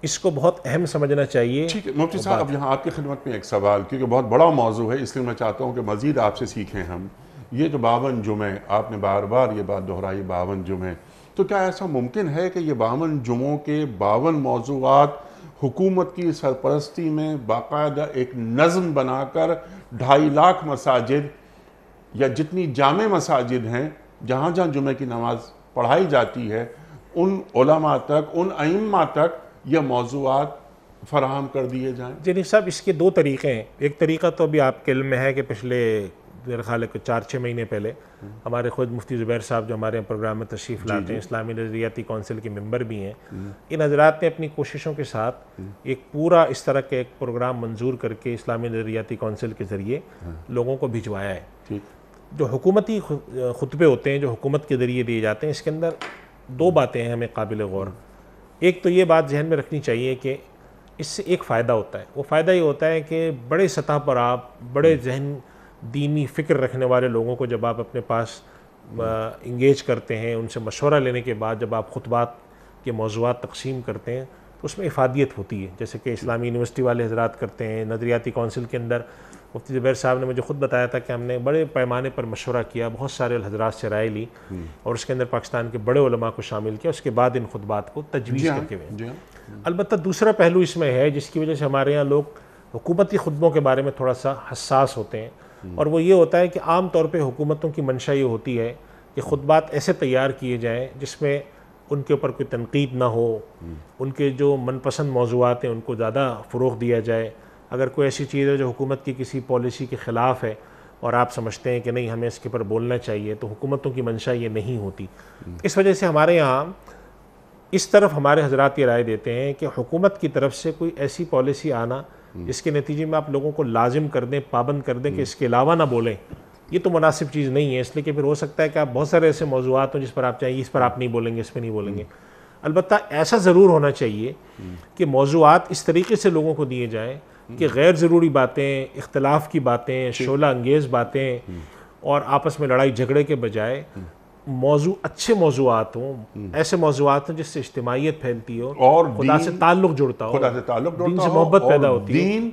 اس کو بہت اہم سمجھنا چاہیے. ٹھیک ہے مفتی صاحب, اب یہاں آپ کی خدمت میں ایک سوال, کیونکہ بہت بڑا موضوع ہے, اس لیے میں چاہتا ہوں کہ مزید آپ سے سیکھیں ہم. یہ جو 52 جمعے آپ نے بار بار یہ بات دہرائی, 52 جمعے, تو کیا ایسا ممکن ہے کہ یہ 52 جمعوں کے 52 موضوعات حکومت کی سرپرستی میں باقاعدہ ایک نظم بنا کر 2.5 لاکھ مساجد یا جتنی جامع مساجد ہیں جہاں جہاں جمعہ کی نماز پڑھائی جاتی ہے ان علماء تک, ان ائمہ تک یہ موضوعات فراہم کر دیے جائیں؟ جی صاحب, اس کے 2 طریقے ہیں. ایک طریقہ تو ابھی آپ کے علم میں ہے کہ پچھلے میرے خیال ہے 4-6 مہینے پہلے ہمارے خود مفتی زبیر صاحب جو ہمارے پروگرام میں تشریف لاتے ہیں, اسلامی نظریاتی کونسل کے ممبر بھی ہیں, ان حضرات نے اپنی کوششوں کے ساتھ ایک پورا اس طرح کے ایک پروگرام منظور کر کے اسلامی نظریاتی کونسل کے ذریعے لوگوں کو بھجوایا ہے. جو حکومتی خطبے ہوتے ہیں جو حکومت کے ذریعے دیے جاتے ہیں, اس کے اندر 2 باتیں ہیں ہمیں قابل غور. ایک تو یہ بات ذہن میں رکھنی چاہیے کہ اس سے ایک فائدہ ہوتا ہے, وہ فائدہ یہ ہوتا ہے کہ بڑے سطح پر آپ بڑے ذہن دینی فکر رکھنے والے لوگوں کو جب آپ اپنے پاس انگیج کرتے ہیں, ان سے مشورہ لینے کے بعد جب آپ خطبات کے موضوعات تقسیم کرتے ہیں تو اس میں افادیت ہوتی ہے, جیسے کہ اسلامی یونیورسٹی والے حضرات کرتے ہیں. نظریاتی کونسل کے اندر مفتی زبیر صاحب نے مجھے خود بتایا تھا کہ ہم نے بڑے پیمانے پر مشورہ کیا, بہت سارے حضرات سے رائے لی اور اس کے اندر پاکستان کے بڑے علماء کو شامل کیا, اس کے بعد ان خطبات کو تجویز کر کے ہوئے. البتہ دوسرا پہلو اس میں ہے جس کی وجہ سے ہمارے یہاں لوگ حکومتی خطبوں کے بارے میں تھوڑا سا حساس ہوتے ہیں, اور وہ یہ ہوتا ہے کہ عام طور پہ حکومتوں کی منشا یہ ہوتی ہے کہ خطبات ایسے تیار کیے جائیں جس میں ان کے اوپر کوئی تنقید نہ ہو, ان کے جو من پسند موضوعات ہیں ان کو زیادہ فروغ دیا جائے. اگر کوئی ایسی چیز ہے جو حکومت کی کسی پالیسی کے خلاف ہے اور آپ سمجھتے ہیں کہ نہیں ہمیں اس کے اوپر بولنا چاہیے, تو حکومتوں کی منشا یہ نہیں ہوتی. اس وجہ سے ہمارے یہاں اس طرف ہمارے حضرات یہ رائے دیتے ہیں کہ حکومت کی طرف سے کوئی ایسی پالیسی آنا جس کے نتیجے میں آپ لوگوں کو لازم کر دیں, پابند کر دیں کہ اس کے علاوہ نہ بولیں, یہ تو مناسب چیز نہیں ہے. اس لیے کہ پھر ہو سکتا ہے کہ آپ بہت سارے ایسے موضوعات ہوں جس پر آپ چاہیے اس پر آپ نہیں بولیں گے, اس پہ نہیں بولیں گے. البتہ ایسا ضرور ہونا چاہیے کہ موضوعات اس طریقے سے لوگوں کو دیے جائیں کہ غیر ضروری باتیں, اختلاف کی باتیں, شعلہ انگیز باتیں اور آپس میں لڑائی جھگڑے کے بجائے موضوع اچھے موضوعات ہوں, ایسے موضوعات ہیں جس سے اجتماعیت پھیلتی ہو اور خدا سے تعلق جڑتا ہو, دین سے محبت پیدا ہوتی ہے, دین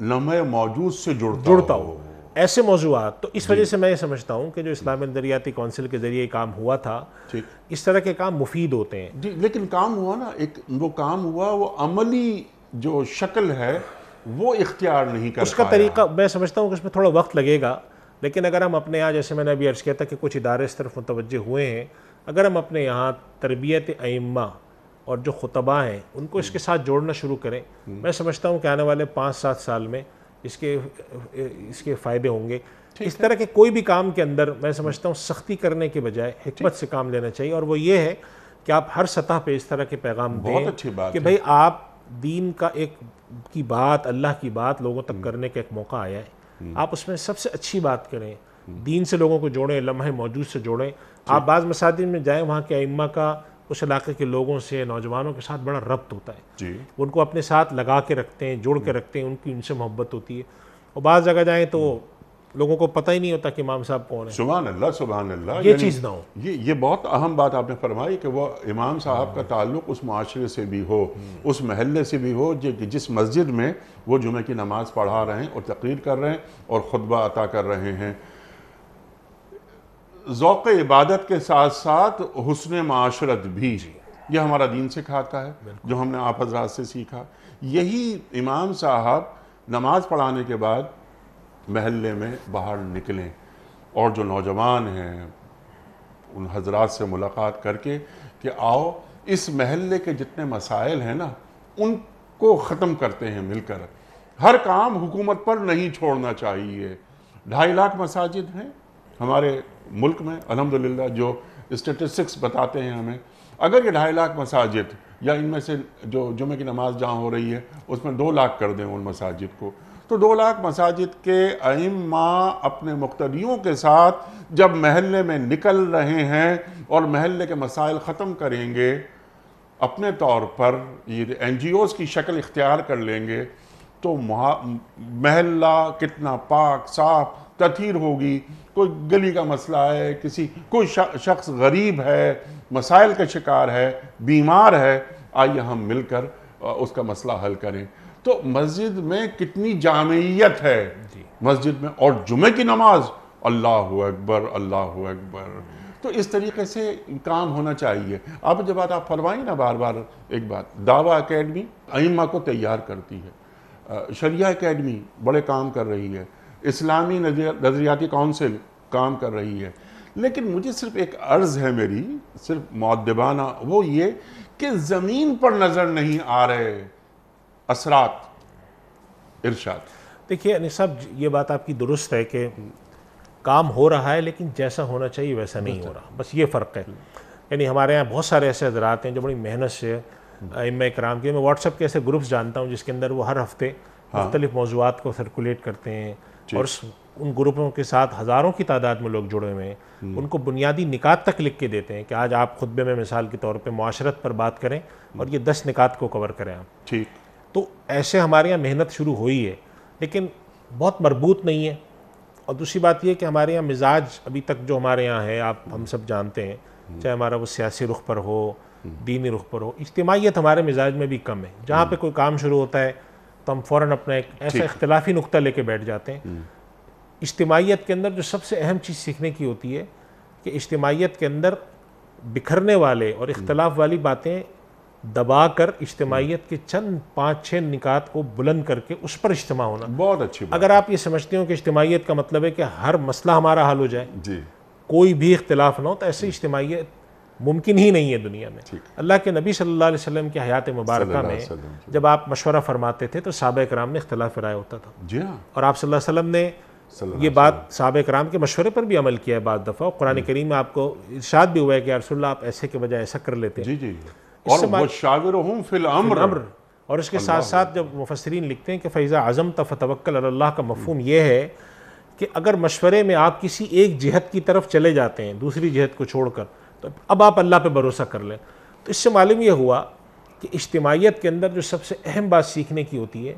لمحہ موجود سے جڑتا ہو, ایسے موضوعات. تو اس وجہ سے میں یہ سمجھتا ہوں کہ جو اسلامی نظریاتی کونسل کے ذریعے کام ہوا تھا, اس طرح کے کام مفید ہوتے ہیں. لیکن کام ہوا نا, ایک وہ کام ہوا, وہ عملی جو شکل ہے وہ اختیار نہیں کر پایا. اس کا طریقہ میں سمجھتا ہوں کہ اس میں تھوڑا وقت لگے گا, لیکن اگر ہم اپنے یہاں, جیسے میں نے ابھی عرض کیا تھا کہ کچھ ادارے اس طرف متوجہ ہوئے ہیں, اگر ہم اپنے یہاں تربیت ائمہ اور جو خطباء ہیں ان کو اس کے ساتھ جوڑنا شروع کریں, میں سمجھتا ہوں کہ آنے والے 5-7 سال میں اس کے فائدے ہوں گے. اس طرح کے کوئی بھی کام کے اندر میں سمجھتا ہوں سختی کرنے کے بجائے حکمت سے کام لینا چاہیے, اور وہ یہ ہے کہ آپ ہر سطح پہ اس طرح کے پیغام دیں کہ بھئی آپ دین کا کی بات, اللہ کی بات لوگوں تک کرنے کا ایک موقع آیا ہے, آپ اس میں سب سے اچھی بات کریں, دین سے لوگوں کو جوڑیں, لمحہ موجود سے جوڑیں. آپ بعض مساجد میں جائیں, وہاں کے ائمہ کا اس علاقے کے لوگوں سے، نوجوانوں کے ساتھ بڑا ربط ہوتا ہے، جی وہ ان کو اپنے ساتھ لگا کے رکھتے ہیں، جوڑ کے رکھتے ہیں، ان سے محبت ہوتی ہے. اور بعض جگہ جائیں تو لوگوں کو پتہ ہی نہیں ہوتا کہ امام صاحب کون ہیں. سبحان اللہ سبحان اللہ. یہ چیز نہ ہو. یہ بہت اہم بات آپ نے فرمائی کہ وہ امام صاحب کا تعلق اس معاشرے سے بھی ہو، اس محلے سے بھی ہو جس مسجد میں وہ جمعہ کی نماز پڑھا رہے ہیں اور تقریر کر رہے ہیں اور خطبہ عطا کر رہے ہیں. ذوق عبادت کے ساتھ ساتھ حسن معاشرت بھی یہ ہمارا دین سکھاتا ہے، جو ہم نے آپ حضرات سے سیکھا. یہی امام صاحب نماز پڑھانے کے بعد محلے میں باہر نکلیں اور جو نوجوان ہیں ان حضرات سے ملاقات کر کے کہ آؤ اس محلے کے جتنے مسائل ہیں نا ان کو ختم کرتے ہیں مل کر. ہر کام حکومت پر نہیں چھوڑنا چاہیے. 2.5 لاکھ مساجد ہیں ہمارے ملک میں الحمدللہ، جو اسٹیٹسٹکس بتاتے ہیں ہمیں. اگر یہ 2.5 لاکھ مساجد یا ان میں سے جو جمعہ کی نماز جہاں ہو رہی ہے اس میں 2 لاکھ کر دیں ان مساجد کو، تو 2 لاکھ مساجد کے ائمہ اپنے مقتدیوں کے ساتھ جب محلے میں نکل رہے ہیں اور محلے کے مسائل ختم کریں گے، اپنے طور پر یہ این جی اوز کی شکل اختیار کر لیں گے، تو محلہ کتنا پاک صاف تطہیر ہوگی. کوئی گلی کا مسئلہ ہے، کوئی شخص غریب ہے، مسائل کا شکار ہے، بیمار ہے، آئیے ہم مل کر اس کا مسئلہ حل کریں. تو مسجد میں کتنی جامعیت ہے مسجد میں، اور جمعہ کی نماز اللہ اکبر اللہ اکبر. تو اس طریقے سے کام ہونا چاہیے. اب جب بات آپ فرمائیں نا بار بار ایک بات، دعویٰ اکیڈمی ائمہ کو تیار کرتی ہے، شریعہ اکیڈمی بڑے کام کر رہی ہے، اسلامی نظریاتی کونسل کام کر رہی ہے. لیکن مجھے صرف ایک عرض ہے میری، صرف مؤدبانہ، وہ یہ کہ زمین پر نظر نہیں آ رہے اثرات ارشاد. دیکھیے انیس صاحب، یہ بات آپ کی درست ہے کہ کام ہو رہا ہے لیکن جیسا ہونا چاہیے ویسا نہیں ہو رہا، بس یہ فرق ہے. یعنی ہمارے یہاں بہت سارے ایسے حضرات ہیں جو بڑی محنت سے ائمہ کرام کے، میں واٹس ایپ کے ایسے گروپس جانتا ہوں جس کے اندر وہ ہر ہفتے مختلف موضوعات کو سرکولیٹ کرتے ہیں، اور ان گروپوں کے ساتھ ہزاروں کی تعداد میں لوگ جڑے ہوئے ہیں. ان کو بنیادی نکات تک لکھ کے دیتے ہیں کہ آج آپ خطبے میں مثال کے طور پہ معاشرت پر بات کریں اور یہ 10 نکات کو کور کریں آپ. ٹھیک. تو ایسے ہمارے یہاں محنت شروع ہوئی ہے لیکن بہت مربوط نہیں ہے. اور دوسری بات یہ کہ ہمارے یہاں مزاج ابھی تک جو ہمارے یہاں ہے، ہم سب جانتے ہیں، چاہے ہمارا وہ سیاسی رخ پر ہو، دینی رخ پر ہو، اجتماعیت ہمارے مزاج میں بھی کم ہے. جہاں پہ کوئی کام شروع ہوتا ہے تو ہم فوراً اپنا ایک ایسا اختلافی نقطہ لے کے بیٹھ جاتے ہیں. اجتماعیت کے اندر جو سب سے اہم چیز سیکھنے کی ہوتی ہے کہ اجتماعیت کے اندر بکھرنے والے اور اختلاف والی باتیں دبا کر اجتماعیت کے چند 5-6 نکات کو بلند کر کے اس پر اجتماع ہونا بہت اچھی بات. اگر آپ یہ سمجھتے ہو کہ اجتماعیت کا مطلب ہے کہ ہر مسئلہ ہمارا حل ہو جائے، جی کوئی بھی اختلاف نہ ہو، تو ایسے اجتماعیت ممکن ہی نہیں ہے دنیا میں. اللہ کے نبی صلی اللہ علیہ وسلم کی حیات مبارکہ میں جب آپ مشورہ فرماتے تھے تو صحابہ کرام میں اختلاف رائے ہوتا تھا. جی ہاں. اور آپ صلی اللہ علیہ وسلم نے یہ بات صحابہ کرام کے مشورے پر بھی عمل کیا ہے بعض دفعہ. قرآن کریم میں آپ کو ارشاد بھی ہوا ہے کہ یا رسول اللہ آپ ایسے کے بجائے ایسا کر لیتے. جی جی. اور وَشَاوِرْهُمْ فِي الْأَمْرِ. اور اس کے ساتھ ساتھ جب مفسرین لکھتے ہیں کہ فَإِذَا عَزَمْتَ فَتَوَكَّلْ عَلَى اللَّهِ کا مفہوم یہ ہے کہ اگر مشورے میں آپ کسی ایک جہت کی طرف چلے جاتے ہیں دوسری جہت کو چھوڑ کر، تو اب آپ اللہ پہ بھروسہ کر لیں. تو اس سے معلوم یہ ہوا کہ اجتماعیت کے اندر جو سب سے اہم بات سیکھنے کی ہوتی ہے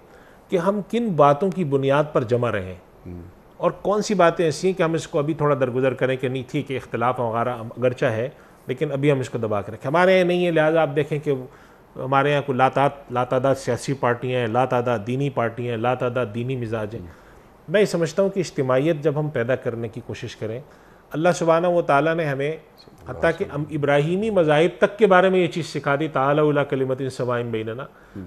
کہ ہم کن باتوں کی بنیاد پر جمع رہیں اور کون سی باتیں ایسی ہیں کہ ہم اس کو ابھی تھوڑا درگزر کریں کہ نہیں ٹھیک ہے اختلاف وغیرہ اگرچہ ہے لیکن ابھی ہم اس کو دبا کے رکھیں. ہمارے یہاں نہیں ہے، لہٰذا آپ دیکھیں کہ ہمارے یہاں کوئی لاتعداد سیاسی پارٹیاں ہیں، لاتعداد دینی پارٹیاں ہیں، لاتعداد دینی مزاج ہیں. میں یہ سمجھتا ہوں کہ اجتماعیت جب ہم پیدا کرنے کی کوشش کریں، اللہ سبحانہ و تعالیٰ نے ہمیں حتیٰ کہ ابراہیمی مذاہب تک کے بارے میں یہ چیز سکھا دی، تعالیٰ الی کلمۃ سواء بیننا.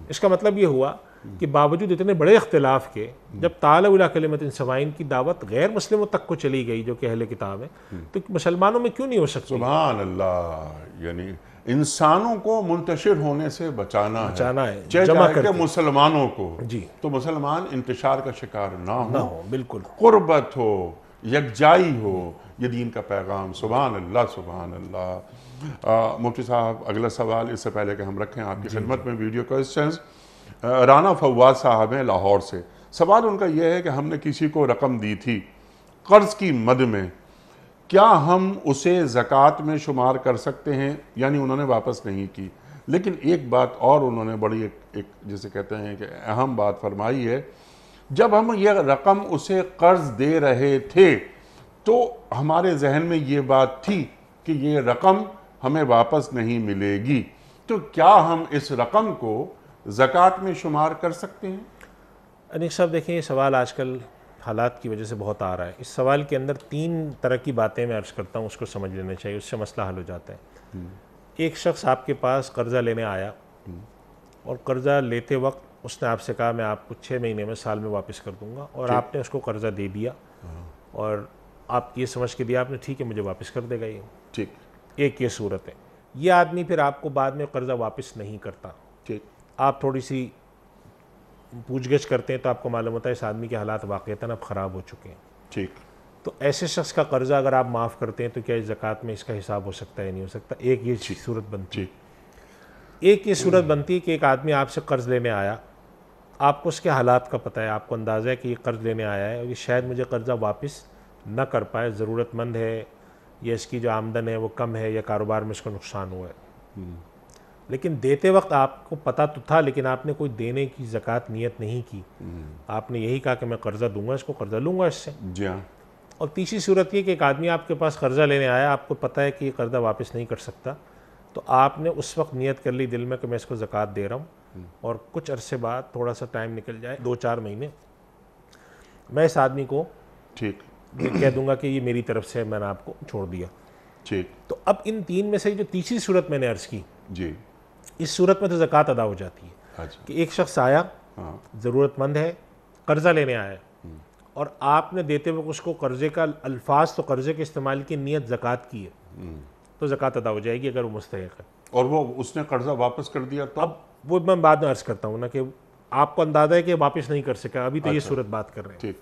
اس کا مطلب یہ ہوا کہ باوجود اتنے بڑے اختلاف کے جب تعالیٰ الی کلمۃ سواء کی دعوت غیر مسلموں تک کو چلی گئی جو کہ اہل کتاب ہے، تو مسلمانوں میں کیوں نہیں ہو سکتی؟ سبحان اللہ. یعنی انسانوں کو منتشر ہونے سے بچانا ہے، جمع کر کے مسلمانوں کو. جی. تو مسلمان انتشار کا شکار نہ ہو، بالکل قربت ہو، یکجائی ہو، یہ دین کا پیغام. سبحان اللہ سبحان اللہ. مفتی صاحب اگلا سوال اس سے پہلے کہ ہم رکھیں آپ کی خدمت میں ویڈیو کوسچنز. رانا فواد صاحب ہیں لاہور سے. سوال ان کا یہ ہے کہ ہم نے کسی کو رقم دی تھی قرض کی مد میں، کیا ہم اسے زکوٰۃ میں شمار کر سکتے ہیں؟ یعنی انہوں نے واپس نہیں کی، لیکن ایک بات اور انہوں نے بڑی ایک جسے کہتے ہیں کہ اہم بات فرمائی ہے، جب ہم یہ رقم اسے قرض دے رہے تھے تو ہمارے ذہن میں یہ بات تھی کہ یہ رقم ہمیں واپس نہیں ملے گی، تو کیا ہم اس رقم کو زکوٰۃ میں شمار کر سکتے ہیں؟ انیق صاحب دیکھیں، یہ سوال آج کل حالات کی وجہ سے بہت آ رہا ہے. اس سوال کے اندر 3 طرح کی باتیں میں عرض کرتا ہوں، اس کو سمجھ لینا چاہیے، اس سے مسئلہ حل ہو جاتا ہے. ایک شخص آپ کے پاس قرضہ لینے آیا اور قرضہ لیتے وقت اس نے آپ سے کہا میں آپ کو 6 مہینے میں، سال میں واپس کر دوں گا، اور آپ نے اس کو قرضہ دے دیا اور آپ یہ سمجھ کے دیا آپ نے ٹھیک ہے مجھے واپس کر دے گا یہ. ٹھیک. ایک یہ صورت ہے. یہ آدمی پھر آپ کو بعد میں قرضہ واپس نہیں کرتا. ٹھیک. آپ تھوڑی سی پوچھ گچھ کرتے ہیں تو آپ کو معلوم ہوتا ہے اس آدمی کے حالات واقعتاً اب خراب ہو چکے ہیں. ٹھیک. تو ایسے شخص کا قرضہ اگر آپ معاف کرتے ہیں تو کیا زکوٰۃ میں اس کا حساب ہو سکتا ہے یا نہیں ہو سکتا؟ ایک یہ صورت بنتی ہے. ایک یہ صورت بنتی ہے کہ ایک آدمی آپ سے قرض لینے آیا، آپ کو اس کے حالات کا پتہ ہے، آپ کو اندازہ ہے کہ یہ قرض لینے آیا ہے اور یہ شاید مجھے قرضہ واپس نہ کر پائے، ضرورت مند ہے یا اس کی جو آمدن ہے وہ کم ہے یا کاروبار میں اس کو نقصان ہوا ہے. لیکن دیتے وقت آپ کو پتہ تو تھا، لیکن آپ نے کوئی دینے کی زکوٰۃ نیت نہیں کی. آپ نے یہی کہا کہ میں قرضہ دوں گا، اس کو قرضہ لوں گا اس سے. جی ہاں. اور تیسری صورت یہ کہ ایک آدمی آپ کے پاس قرضہ لینے آیا، آپ کو پتہ ہے کہ یہ قرضہ واپس نہیں کر سکتا، تو آپ نے اس وقت نیت کر لی دل میں کہ میں اس کو زکوٰۃ دے رہا ہوں، اور کچھ عرصے بعد تھوڑا سا ٹائم نکل جائے 2-4 مہینے، میں اس آدمی کو ٹھیک کہہ دوں گا کہ یہ میری طرف سے میں نے آپ کو چھوڑ دیا. ٹھیک. تو اب ان 3 میں سے جو تیسری صورت میں نے عرض کی، جی. اس صورت میں تو زکوٰۃ ادا ہو جاتی ہے. اچھا. کہ ایک شخص آیا، ہاں. ضرورت مند ہے، قرضہ لینے آیا، اور آپ نے دیتے وقت اس کو قرضے کا الفاظ تو قرضے کے استعمال کی نیت زکوٰۃ کی ہے، تو زکوٰۃ ادا ہو جائے گی اگر وہ مستحق ہے. اور وہ اس نے قرضہ واپس کر دیا تو اب وہ میں بعد میں عرض کرتا ہوں نا کہ آپ کو اندازہ ہے کہ واپس نہیں کر سکا، ابھی تو یہ صورت بات کر رہے ہیں. ٹھیک.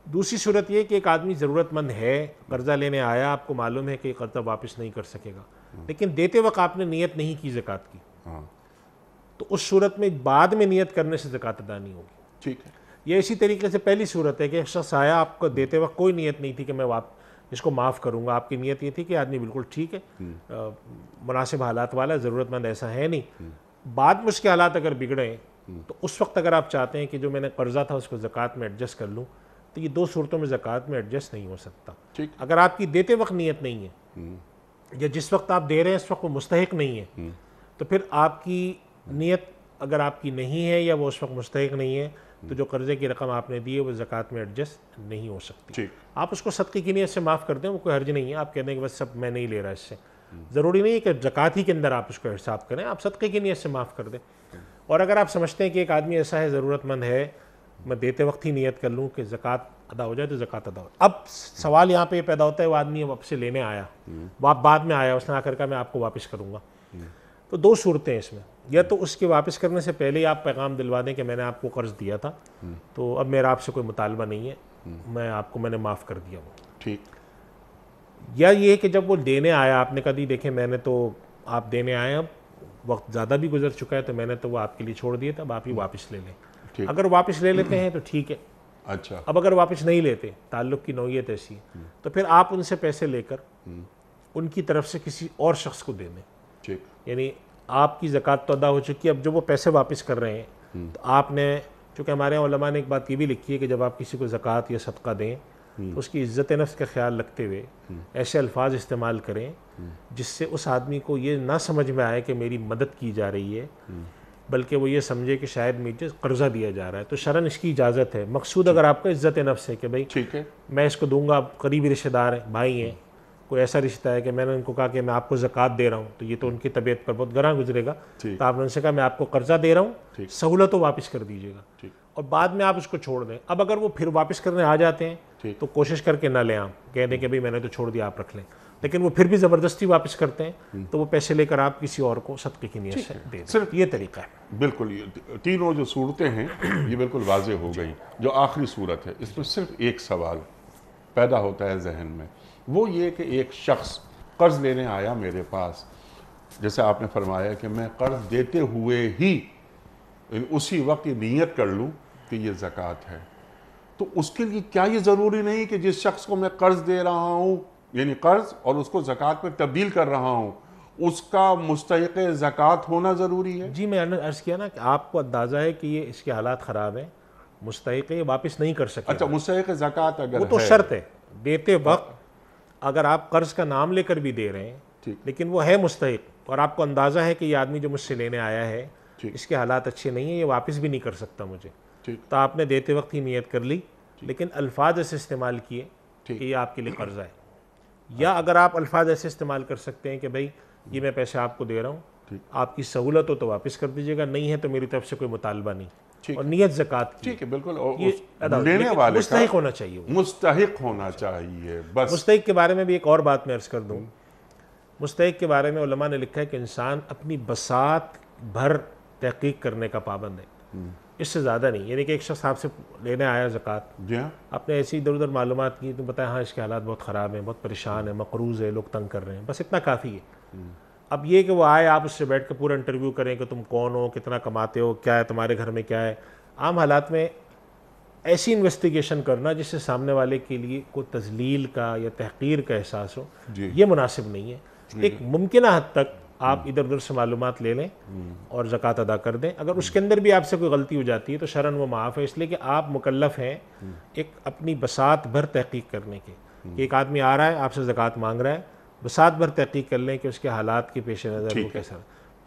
دوسری صورت یہ کہ ایک آدمی ضرورت مند ہے، قرضہ لینے آیا، آپ کو معلوم ہے کہ یہ قرضہ واپس نہیں کر سکے گا، لیکن دیتے وقت آپ نے نیت نہیں کی زکوٰۃ کی، ہاں. تو اس صورت میں بعد میں نیت کرنے سے زکوٰۃ ادا نہیں ہوگی. ٹھیک ہے. یہ اسی طریقے سے پہلی صورت ہے کہ ایک شخص آیا، آپ کو دیتے وقت کوئی نیت نہیں تھی کہ میں اس کو معاف کروں گا، آپ کی نیت یہ تھی کہ آدمی بالکل ٹھیک ہے، مناسب حالات والا ہے، ضرورت مند ایسا ہے نہیں. بعد میں اس کے حالات اگر بگڑے تو اس وقت اگر آپ چاہتے ہیں کہ جو میں نے قرضہ تھا اس کو زکوٰۃ میں ایڈجسٹ کر لوں، تو یہ 2 صورتوں میں زکوٰۃ میں ایڈجسٹ نہیں ہو سکتا. ٹھیک. اگر آپ کی دیتے وقت نیت نہیں ہے یا جس وقت آپ دے رہے ہیں اس وقت وہ مستحق نہیں ہے، تو پھر آپ کی نیت اگر آپ کی نہیں ہے یا وہ اس وقت مستحق نہیں ہے، تو جو قرضے کی رقم آپ نے دی ہے وہ زکوٰۃ میں ایڈجسٹ نہیں ہو سکتی. ٹھیک. آپ اس کو صدقے کی نیت سے معاف کر دیں، وہ کوئی حرج نہیں ہے. آپ کہہ دیں کہ بس سب میں نہیں لے رہا اس سے، ضروری نہیں ہے کہ زکوٰۃ ہی کے اندر آپ اس کو حساب کریں، آپ صدقے کی نیت سے معاف کر دیں. اور اگر آپ سمجھتے ہیں کہ ایک آدمی ایسا ہے ضرورت مند ہے، میں دیتے وقت ہی نیت کر لوں کہ زکوٰۃ ادا ہو جائے تو زکوٰۃ ادا ہو جائے. اب سوال یہاں پہ یہ پیدا ہوتا ہے، وہ آدمی اب سے لینے آیا، بعد میں آیا، اس نے آ کر کہا میں آپ کو واپس کروں گا. تو 2 صورتیں اس میں، یا تو اس کے واپس کرنے سے پہلے ہی آپ پیغام دلوا دیں کہ میں نے آپ کو قرض دیا تھا، تو اب میرا آپ سے کوئی مطالبہ نہیں ہے، میں نے معاف کر دیا وہ. ٹھیک. یا یہ کہ جب وہ دینے آیا، آپ نے کہا دی دیکھیں میں نے تو آپ دینے آئے، اب وقت زیادہ بھی گزر چکا ہے تو میں نے تو وہ آپ کے لیے چھوڑ دیا تھا، اب آپ ہی واپس لے لیں. اگر واپس لے لیتے ہیں تو ٹھیک ہے. اچھا. اب اگر واپس نہیں لیتے، تعلق کی نوعیت ایسی ہے، تو پھر آپ ان سے پیسے لے کر ان کی طرف سے کسی اور شخص کو دے دیں. ٹھیک. یعنی آپ کی زکوٰۃ تو ادا ہو چکی ہے، اب جو وہ پیسے واپس کر رہے ہیں تو آپ نے، چونکہ ہمارے یہاں علماء نے ایک بات یہ بھی لکھی ہے کہ جب آپ کسی کو زکوٰۃ یا صدقہ دیں تو اس کی عزت نفس کا خیال رکھتے ہوئے ایسے الفاظ استعمال کریں جس سے اس آدمی کو یہ نہ سمجھ میں آئے کہ میری مدد کی جا رہی ہے، بلکہ وہ یہ سمجھے کہ شاید مجھے قرضہ دیا جا رہا ہے. تو شرعاً اس کی اجازت ہے. مقصود اگر آپ کا عزت نفس ہے کہ بھائی ٹھیک ہے میں اس کو دوں گا، قریبی رشتہ دار ہیں، بھائی ہیں، کوئی ایسا رشتہ ہے کہ میں نے ان کو کہا کہ میں آپ کو زکوٰۃ دے رہا ہوں، تو یہ تو ان کی طبیعت پر بہت گراں گزرے گا، تو آپ نے ان سے کہا میں آپ کو قرضہ دے رہا ہوں، سہولت تو واپس کر دیجیے گا، اور بعد میں آپ اس کو چھوڑ دیں. اب اگر وہ پھر واپس کرنے آ جاتے ہیں تو کوشش کر کے نہ لیں، آپ کہہ دیں کہ بھائی میں نے تو چھوڑ دیا آپ رکھ لیں. لیکن وہ پھر بھی زبردستی واپس کرتے ہیں تو وہ پیسے لے کر آپ کسی اور کو صدقے کی نیت سے دے دیں. صرف یہ طریقہ ہے. بالکل. یہ تینوں جو صورتیں ہیں یہ بالکل واضح ہو گئیں. جو آخری صورت ہے اس میں صرف ایک سوال پیدا ہوتا ہے ذہن میں، وہ یہ کہ ایک شخص قرض لینے آیا میرے پاس، جیسے آپ نے فرمایا کہ میں قرض دیتے ہوئے ہی اسی وقت یہ نیت کر لوں کہ یہ زکوٰۃ ہے، تو اس کے لیے کیا یہ ضروری نہیں کہ جس شخص کو میں قرض دے رہا ہوں یعنی قرض اور اس کو زکوٰۃ میں تبدیل کر رہا ہوں، اس کا مستحق زکوٰۃ ہونا ضروری ہے؟ جی میں نے عرض کیا نا کہ آپ کو اندازہ ہے کہ یہ اس کے حالات خراب ہیں، مستحق یہ واپس نہیں کر سکے. اچھا مستحق زکوٰۃ اگر وہ تو ہے شرط ہے دیتے وقت، اگر آپ قرض کا نام لے کر بھی دے رہے ہیں لیکن وہ ہے مستحق اور آپ کو اندازہ ہے کہ یہ آدمی جو مجھ سے لینے آیا ہے اس کے حالات اچھے نہیں ہیں، یہ واپس بھی نہیں کر سکتا مجھے، تو آپ نے دیتے وقت ہی نیت کر لی لیکن الفاظ ایسے استعمال کیے کہ یہ آپ کے لیے قرضہ ہے. یا اگر آپ الفاظ ایسے استعمال کر سکتے ہیں کہ بھائی یہ میں پیسے آپ کو دے رہا ہوں، آپ کی سہولت ہو تو واپس کر دیجیے گا، نہیں ہے تو میری طرف سے کوئی مطالبہ نہیں، اور نیت زکوٰۃ کی. ٹھیک ہے بالکل. لینے والے مستحق ہونا چاہیے، مستحق ہونا چاہیے بس. مستحق کے بارے میں بھی ایک اور بات میں عرض کر دوں. مستحق کے بارے میں علماء نے لکھا ہے کہ انسان اپنی بساط بھر تحقیق کرنے کا پابند ہے، اس سے زیادہ نہیں. یعنی کہ ایک شخص آپ سے لینے آیا زکوٰۃ، آپ نے ایسی ادھر ادھر معلومات کی تو بتایا ہاں اس کے حالات بہت خراب ہیں، بہت پریشان ہے، مقروض ہے، لوگ تنگ کر رہے ہیں، بس اتنا کافی ہے. اب یہ کہ وہ آئے آپ اس سے بیٹھ کے پورا انٹرویو کریں کہ تم کون ہو، کتنا کماتے ہو، کیا ہے تمہارے گھر میں کیا ہے. عام حالات میں ایسی انویسٹیگیشن کرنا جس سے سامنے والے کے لیے کوئی تذلیل کا یا تحقیر کا احساس ہو، یہ مناسب نہیں ہے. ایک ممکنہ حد تک آپ ادھر ادھر سے معلومات لے لیں اور زکوٰۃ ادا کر دیں. اگر اس کے اندر بھی آپ سے کوئی غلطی ہو جاتی ہے تو شرعاً وہ معاف ہے، اس لیے کہ آپ مکلف ہیں ایک اپنی بساط بھر تحقیق کرنے کے. کہ ایک آدمی آ رہا ہے آپ سے زکوٰۃ مانگ رہا ہے، بساط بھر تحقیق کر لیں کہ اس کے حالات کے پیش نظر وہ کیسا.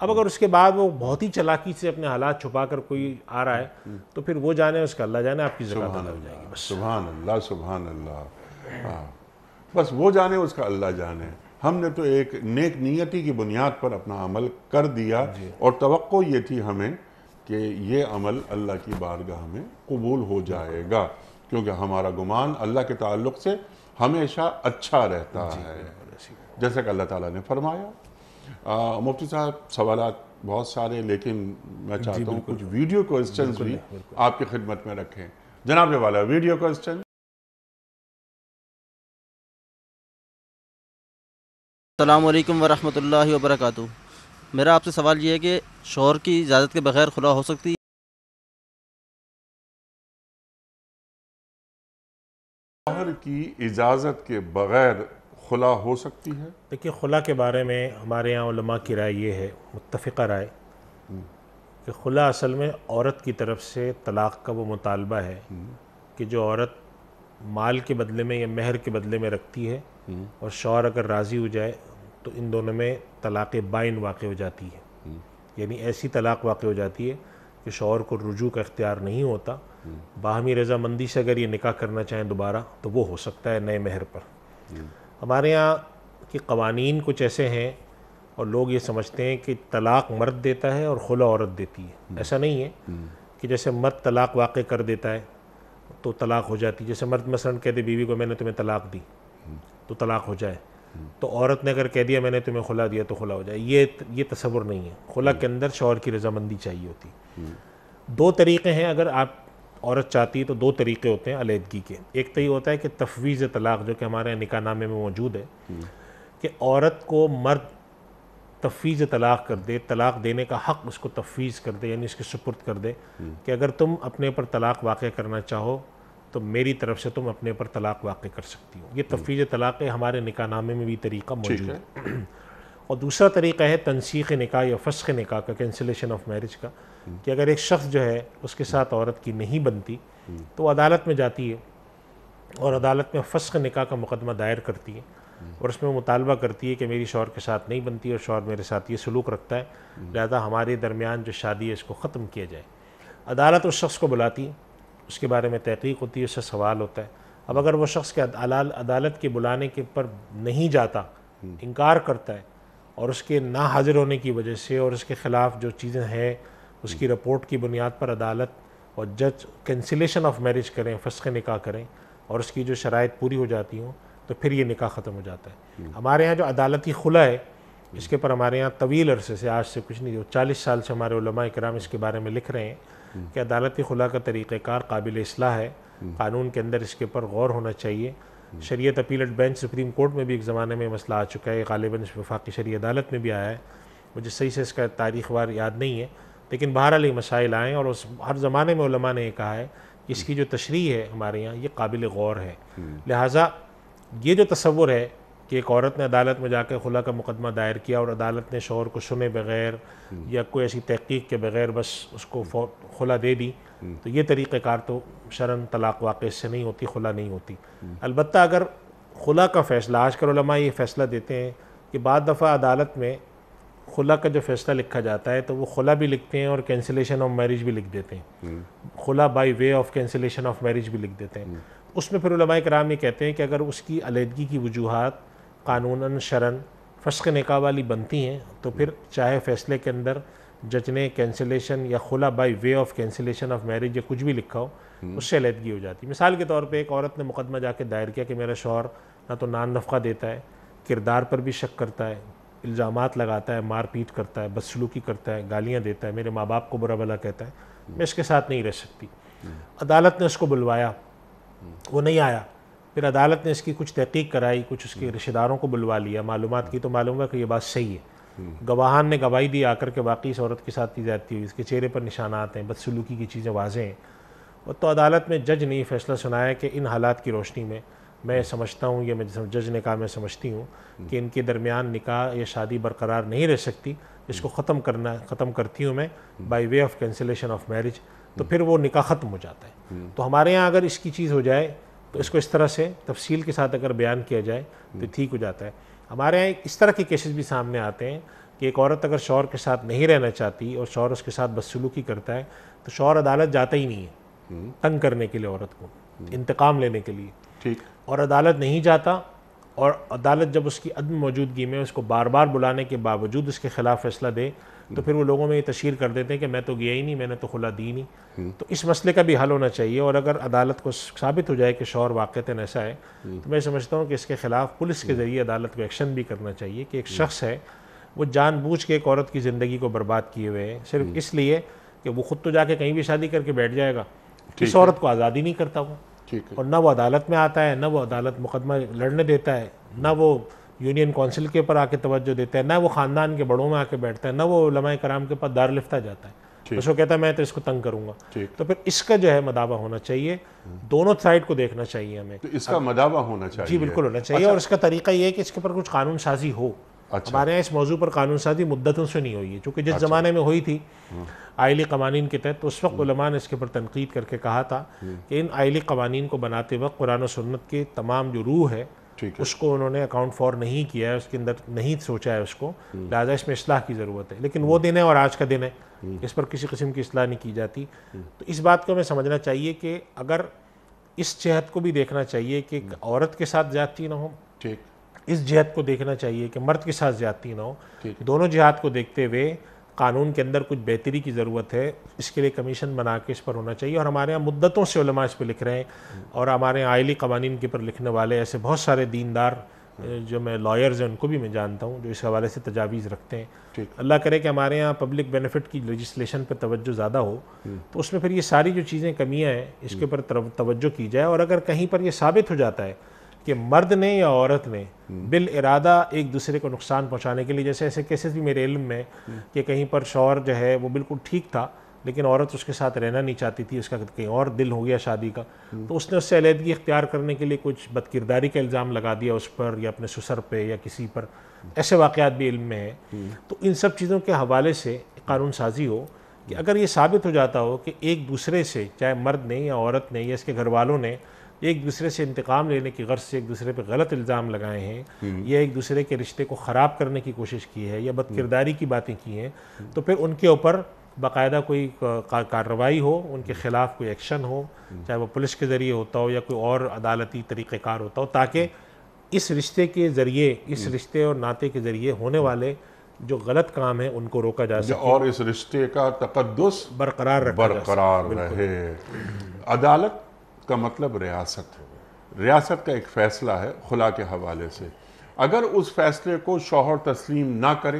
اب اگر اس کے بعد وہ بہت ہی چلاکی سے اپنے حالات چھپا کر کوئی آ رہا ہے تو پھر وہ جانے اس کا اللہ جانے، آپ کی زکوٰۃ ادا ہو جائے گی. سبحان اللہ سبحان اللہ. بس وہ جانے اس کا اللہ جانے. ہم نے تو ایک نیک نیتی کی بنیاد پر اپنا عمل کر دیا اور توقع یہ تھی ہمیں کہ یہ عمل اللہ کی بارگاہ میں قبول ہو جائے گا، کیونکہ ہمارا گمان اللہ کے تعلق سے ہمیشہ اچھا رہتا ہے جیسا کہ اللہ تعالیٰ نے فرمایا. مفتی صاحب سوالات بہت سارے، لیکن میں چاہتا ہوں کچھ ویڈیو کوئسچنز بھی آپ کی خدمت میں رکھیں. جناب والا ویڈیو کوئسچن. السلام علیکم ورحمۃ اللہ وبرکاتہ. میرا آپ سے سوال یہ ہے کہ شوہر کی اجازت کے بغیر خلا ہو سکتی ہے؟ شوہر کی اجازت کے بغیر خلا ہو سکتی ہے؟ دیکھیے خلا کے بارے میں ہمارے یہاں علماء کی رائے یہ ہے، متفقہ رائے، کہ خلا اصل میں عورت کی طرف سے طلاق کا وہ مطالبہ ہے کہ جو عورت مال کے بدلے میں یا مہر کے بدلے میں رکھتی ہے اور شوہر اگر راضی ہو جائے تو ان دونوں میں طلاق بائن واقع ہو جاتی ہے. یعنی ایسی طلاق واقع ہو جاتی ہے کہ شوہر کو رجوع کا اختیار نہیں ہوتا. باہمی رضامندی سے اگر یہ نکاح کرنا چاہیں دوبارہ تو وہ ہو سکتا ہے نئے مہر پر. ہمارے یہاں کے قوانین کچھ ایسے ہیں اور لوگ یہ سمجھتے ہیں کہ طلاق مرد دیتا ہے اور خلا عورت دیتی ہے. ایسا نہیں ہے کہ جیسے مرد طلاق واقع کر دیتا ہے تو طلاق ہو جاتی ہے. جیسے مرد مثلاً کہہ دے بیوی کو میں نے تمہیں طلاق دی تو طلاق ہو جائے، تو عورت نے اگر کہہ دیا میں نے تمہیں خلا دیا تو خلا ہو جائے. یہ تصور نہیں ہے. خلا کے اندر شوہر کی رضامندی چاہیے ہوتی. دو طریقے ہیں، اگر آپ عورت چاہتی ہے تو دو طریقے ہوتے ہیں علیحدگی کے. ایک تو یہ ہوتا ہے کہ تفویض طلاق، جو کہ ہمارے یہاں نکاح نامے میں موجود ہے، کہ عورت کو مرد تفویض طلاق کر دے، طلاق دینے کا حق اس کو تفویض کر دے، یعنی اس کے سپرد کر دے کہ اگر تم اپنے پر طلاق واقع کرنا چاہو تو میری طرف سے تم اپنے پر طلاق واقع کر سکتی ہو. یہ تفویض طلاق ہے، ہمارے نکاح نامے میں بھی طریقہ موجود ہے. اور دوسرا طریقہ ہے تنسیخ نکاح یا فسخ نکاح کا، کینسلیشن آف میرج کا، کہ اگر ایک شخص جو ہے اس کے ساتھ عورت کی نہیں بنتی تو عدالت میں جاتی ہے اور عدالت میں فسخ نکاح کا مقدمہ دائر کرتی ہے اور اس میں مطالبہ کرتی ہے کہ میری شوہر کے ساتھ نہیں بنتی اور شوہر میرے ساتھ یہ سلوک رکھتا ہے، لہذا ہمارے درمیان جو شادی ہے اس کو ختم کیا جائے. عدالت اس شخص کو بلاتی ہے، اس کے بارے میں تحقیق ہوتی ہے، اس سے سوال ہوتا ہے. اب اگر وہ شخص کے عدالت کے بلانے کے پر نہیں جاتا، انکار کرتا ہے، اور اس کے نہ حاضر ہونے کی وجہ سے اور اس کے خلاف جو چیزیں ہیں اس کی رپورٹ کی بنیاد پر عدالت اور جج کینسلیشن آف میرج کریں، فسخ نکاح کریں اور اس کی جو شرائط پوری ہو جاتی ہوں تو پھر یہ نکاح ختم ہو جاتا ہے. ہمارے ہاں جو عدالتی خلا ہے اس کے پر ہمارے ہاں طویل عرصے سے، آج سے کچھ نہیں، 40 سال سے ہمارے علماء کرام اس کے بارے میں لکھ رہے ہیں کہ عدالتی خلا کا طریقہ کار قابل اصلاح ہے. قانون کے اندر اس کے پر غور ہونا چاہیے. شریعت اپیلٹ بینچ سپریم کورٹ میں بھی ایک زمانے میں مسئلہ آ چکا ہے، غالباً وفاقی شرعی عدالت میں بھی آیا ہے، مجھے صحیح سے اس کا تاریخ وار یاد نہیں ہے، لیکن بہرحال یہ مسائل آئیں اور ہر زمانے میں علماء نے یہ کہا ہے کہ اس کی جو تشریح ہے ہمارے یہاں یہ قابل غور ہے. لہٰذا یہ جو تصور ہے کہ ایک عورت نے عدالت میں جا کے خلا کا مقدمہ دائر کیا اور عدالت نے شوہر کو سنے بغیر یا کوئی ایسی تحقیق کے بغیر بس اس کو خلا دے دی، تو یہ طریقہ کار تو شرعاً طلاق واقع اس سے نہیں ہوتی، خلا نہیں ہوتی۔ البتہ اگر خلا کا فیصلہ، آج کل علماء یہ فیصلہ دیتے ہیں کہ بعض دفعہ عدالت میں خلا کا جو فیصلہ لکھا جاتا ہے تو وہ خلا بھی لکھتے ہیں اور کینسلیشن آف میرج بھی لکھ دیتے ہیں، خلا by way of cancellation of marriage بھی لکھ دیتے ہیں۔ اس میں پھر علماء کرام یہ کہتے ہیں کہ اگر اس کی علیحدگی کی وجوہات قانوناً شرعاً فسخ نکاح والی بنتی ہیں تو پھر چاہے فیصلے کے اندر جج نے کینسلیشن یا خلا by way of cancellation of marriage یا کچھ بھی لکھا ہو، اس سے علیحدگی ہو جاتی ہے۔ مثال کے طور پہ ایک عورت نے مقدمہ جا کے دائر کیا کہ میرا شوہر نہ تو نان نفقہ دیتا ہے، کردار پر بھی شک کرتا ہے، الزامات لگاتا ہے، مار پیٹ کرتا ہے، بدسلوکی کرتا ہے، گالیاں دیتا ہے، میرے ماں باپ کو برا بھلا کہتا ہے، میں اس کے ساتھ نہیں رہ سکتی۔ عدالت نے اس کو بلوایا، وہ نہیں آیا، پھر عدالت نے اس کی کچھ تحقیق کرائی، کچھ اس کے رشتہ داروں کو بلوا لیا، معلومات کی، تو معلوم ہوا کہ یہ بات صحیح ہے۔ گواہان نے گواہی دی آ کر کے واقعی اس عورت کے ساتھ کی زیادتی ہوئی، اس کے چہرے پر نشانات ہیں، بدسلوکی کی چیزیں واضح ہیں، اور تو عدالت میں جج نے یہ فیصلہ سنایا کہ ان حالات کی روشنی میں میں سمجھتا ہوں، یہ جج نے کہا میں سمجھتی ہوں کہ ان کے درمیان نکاح یا شادی برقرار نہیں رہ سکتی، اس کو ختم کرتی ہوں میں by way of cancellation of marriage, تو پھر وہ نکاح ختم ہو جاتا ہے۔ تو ہمارے ہاں اگر اس کی چیز ہو جائے تو اس کو اس طرح سے تفصیل کے ساتھ اگر بیان کیا جائے تو ٹھیک ہو جاتا ہے۔ ہمارے ہاں اس طرح کے کیسز بھی سامنے آتے ہیں کہ ایک عورت اگر شوہر کے ساتھ نہیں رہنا چاہتی اور شوہر اس کے ساتھ بدسلوکی کرتا ہے تو شوہر عدالت جاتا ہی نہیں ہے تنگ کرنے کے لیے عورت کو، انتقام لینے کے لیے، ٹھیک، اور عدالت نہیں جاتا، اور عدالت جب اس کی عدم موجودگی میں اس کو بار بار بلانے کے باوجود اس کے خلاف فیصلہ دے تو پھر وہ لوگوں میں یہ تشہیر کر دیتے ہیں کہ میں تو گیا ہی نہیں، میں نے تو خلا دی نہیں۔ تو اس مسئلے کا بھی حل ہونا چاہیے، اور اگر عدالت کو ثابت ہو جائے کہ شوہر واقعتاً ایسا ہے تو میں سمجھتا ہوں کہ اس کے خلاف پولیس کے ذریعے عدالت کو ایکشن بھی کرنا چاہیے کہ ایک شخص ہے وہ جان بوجھ کے ایک عورت کی زندگی کو برباد کیے ہوئے ہیں صرف اس لیے کہ وہ خود تو جا کے کہیں بھی شادی کر کے بیٹھ جائے گا، اس عورت کو آزادی نہیں کرتا وہ، اور نہ وہ عدالت میں آتا ہے، نہ وہ عدالت مقدمہ لڑنے دیتا ہے، نہ وہ یونین کونسل کے اوپر آ کے توجہ دیتا ہے، نہ وہ خاندان کے بڑوں میں آ کے بیٹھتا ہے، نہ وہ علماء کرام کے پاس دارالفتہ جاتا ہے، بس وہ کہتا ہے میں تو اس کو تنگ کروں گا۔ تو پھر اس کا جو ہے مداوع ہونا چاہیے، دونوں سائڈ کو دیکھنا چاہیے ہمیں، تو اس کا مداوع ہونا چاہیے، جی بالکل ہونا چاہیے، اور اس کا طریقہ یہ ہے کہ اس کے اوپر کچھ قانون سازی ہو۔ ہمارے یہاں اس موضوع پر قانون سازی مدتوں سے نہیں ہوئی ہے، چونکہ جس زمانے میں ہوئی تھی آئلی قوانین کے تحت، تو اس وقت علماء نے اس کے اوپر تنقید کر کے کہا تھا کہ ان آئلی قوانین کو بناتے وقت قرآن و سنت کے تمام جو روح ہے اس کو انہوں نے اکاؤنٹ فار نہیں کیا ہے، اس کے اندر نہیں سوچا ہے اس کو، لہٰذا اس میں اصلاح کی ضرورت ہے۔ لیکن وہ دن ہے اور آج کا دن ہے، اس پر کسی قسم کی اصلاح نہیں کی جاتی۔ تو اس بات کو ہمیں سمجھنا چاہیے کہ اگر اس جہت کو بھی دیکھنا چاہیے کہ عورت کے ساتھ زیادتی نہ ہو، اس جہت کو دیکھنا چاہیے کہ مرد کے ساتھ زیادتی نہ ہو، دونوں جہات کو دیکھتے ہوئے قانون کے اندر کچھ بہتری کی ضرورت ہے، اس کے لیے کمیشن بنا کے اس پر ہونا چاہیے۔ اور ہمارے یہاں مدتوں سے علماء اس پہ لکھ رہے ہیں، اور ہمارے یہاں آئلی قوانین کے پر لکھنے والے ایسے بہت سارے دیندار جو میں لائرز ہیں ان کو بھی میں جانتا ہوں جو اس حوالے سے تجاویز رکھتے ہیں۔ اللہ کرے کہ ہمارے یہاں پبلک بینیفٹ کی لیجسلیشن پہ توجہ زیادہ ہو تو اس میں پھر یہ ساری جو چیزیں کمیاں ہیں اس کے اوپر توجہ کی جائے، اور اگر کہیں پر یہ ثابت ہو جاتا ہے کہ مرد نے یا عورت نے بالارادہ ایک دوسرے کو نقصان پہنچانے کے لیے، جیسے ایسے کیسز بھی میرے علم میں کہ کہیں پر شوہر جو ہے وہ بالکل ٹھیک تھا لیکن عورت اس کے ساتھ رہنا نہیں چاہتی تھی، اس کا کہیں اور دل ہو گیا شادی کا، تو اس نے اس سے علیحدگی اختیار کرنے کے لیے کچھ بدکرداری کا الزام لگا دیا اس پر یا اپنے سسر پہ یا کسی پر، ایسے واقعات بھی علم میں ہیں۔ تو ان سب چیزوں کے حوالے سے قانون سازی ہو کہ اگر یہ ثابت ہو جاتا ہو کہ ایک دوسرے سے، چاہے مرد نے یا عورت نے یا اس کے گھر والوں نے ایک دوسرے سے انتقام لینے کی غرض سے ایک دوسرے پہ غلط الزام لگائے ہیں یا ایک دوسرے کے رشتے کو خراب کرنے کی کوشش کی ہے یا بدکرداری کی باتیں کی ہیں، تو پھر ان کے اوپر باقاعدہ کوئی کارروائی ہو، ان کے خلاف کوئی ایکشن ہو، چاہے وہ پولیس کے ذریعے ہوتا ہو یا کوئی اور عدالتی طریقہ کار ہوتا ہو، تاکہ اس رشتے کے ذریعے، اس رشتے اور ناطے کے ذریعے ہونے والے جو غلط کام ہیں ان کو روکا جا سکے اور اس رشتے کا تقدس برقرار رہے۔ عدالت کا مطلب ریاست ہے، ریاست کا ایک فیصلہ ہے خلا کے حوالے سے، اگر اس فیصلے کو شوہر تسلیم نہ کرے،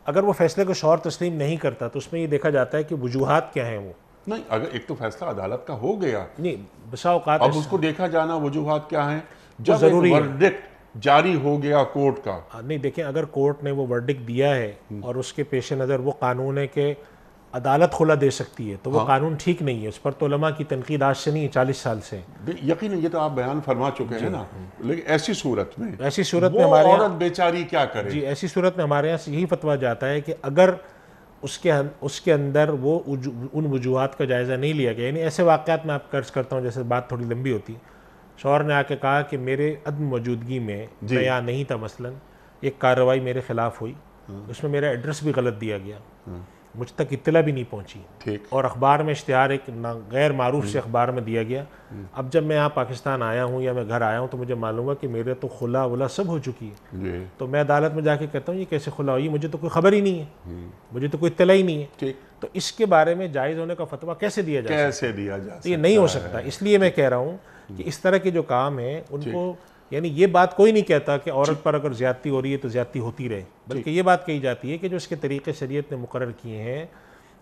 اگر وہ فیصلے کو شوہر تسلیم نہیں کرتا تو اس میں یہ دیکھا جاتا ہے کہ وجوہات کیا ہیں۔ وہ نہیں، اگر ایک تو فیصلہ عدالت کا ہو گیا، نہیں، بسا اوقات اب اس کو دیکھا جانا وجوہات کیا ہیں، جب ایک ورڈکٹ جاری ہو گیا کورٹ کا۔ نہیں، دیکھیں اگر کورٹ نے وہ ورڈکٹ دیا ہے اور اس کے پیش نظر وہ قانون ہے کہ عدالت خلا دے سکتی ہے تو وہ قانون ٹھیک نہیں ہے. اس پر تو علماء کی تنقید آج سے نہیں ہے، 40 سال سے. یقیناً یہ تو آپ بیان فرما چکے ہیں نا، لیکن ایسی صورت میں ہمارے وہ عورت بیچاری کیا کرے؟ جی ایسی صورت میں ہمارے یہاں یہی فتویٰ جاتا ہے کہ اگر اس کے اندر وہ ان وجوہات کا جائزہ نہیں لیا گیا، یعنی ایسے واقعات میں آپ قرض کرتا ہوں، جیسے بات تھوڑی لمبی ہوتی، شوہر نے آ کے کہا کہ میرے عدم موجودگی میں میں یہاں نہیں تھا، مثلا ایک کارروائی میرے خلاف ہوئی، اس میں میرا ایڈریس بھی غلط دیا گیا، مجھ تک اطلاع بھی نہیں پہنچی، اور اخبار میں اشتہار ایک غیر معروف سے اخبار میں دیا گیا. اب جب میں یہاں پاکستان آیا ہوں یا میں گھر آیا ہوں تو مجھے معلوم ہے کہ میرے تو خلا ولا سب ہو چکی ہے. تو میں عدالت میں جا کے کہتا ہوں یہ کیسے خلا ہوئی، مجھے تو کوئی خبر ہی نہیں ہے، مجھے تو کوئی اطلاع ہی نہیں ہے. تو اس کے بارے میں جائز ہونے کا فتویٰ کیسے دیا جائے؟ یہ نہیں ہو سکتا. اس لیے میں کہہ رہا ہوں کہ اس طرح کے جو کام ہیں ان کو، یعنی یہ بات کوئی نہیں کہتا کہ عورت پر اگر زیادتی ہو رہی ہے تو زیادتی ہوتی رہے، بلکہ یہ بات کہی جاتی ہے کہ جو اس کے طریقے شریعت نے مقرر کیے ہیں.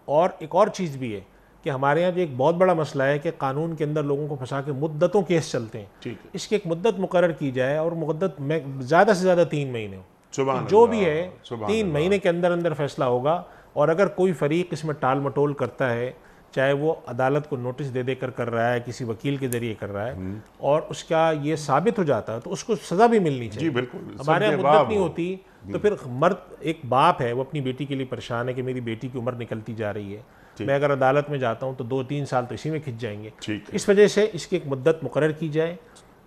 اور ایک اور چیز بھی ہے کہ ہمارے یہاں جو ایک بہت بڑا مسئلہ ہے کہ قانون کے اندر لوگوں کو پھنسا کے مدتوں کیس چلتے ہیں. اس کی ایک مدت مقرر کی جائے، اور مدت میں زیادہ سے زیادہ 3 مہینے ہو، جو بھی ہے 3 مہینے کے اندر اندر فیصلہ ہوگا. اور اگر کوئی فریق اس میں ٹال مٹول کرتا ہے، چاہے وہ عدالت کو نوٹس دے کر رہا ہے، کسی وکیل کے ذریعے کر رہا ہے، اور اس کا یہ ثابت ہو جاتا ہے تو اس کو سزا بھی ملنی چاہیے. ہمارے یہاں مدت نہیں ہوتی تو پھر مرد ایک باپ ہے، وہ اپنی بیٹی کے لیے پریشان ہے کہ میری بیٹی کی عمر نکلتی جا رہی ہے، میں اگر عدالت میں جاتا ہوں تو 2-3 سال تو اسی میں کھنچ جائیں گے. اس وجہ سے اس کی ایک مدت مقرر کی جائے،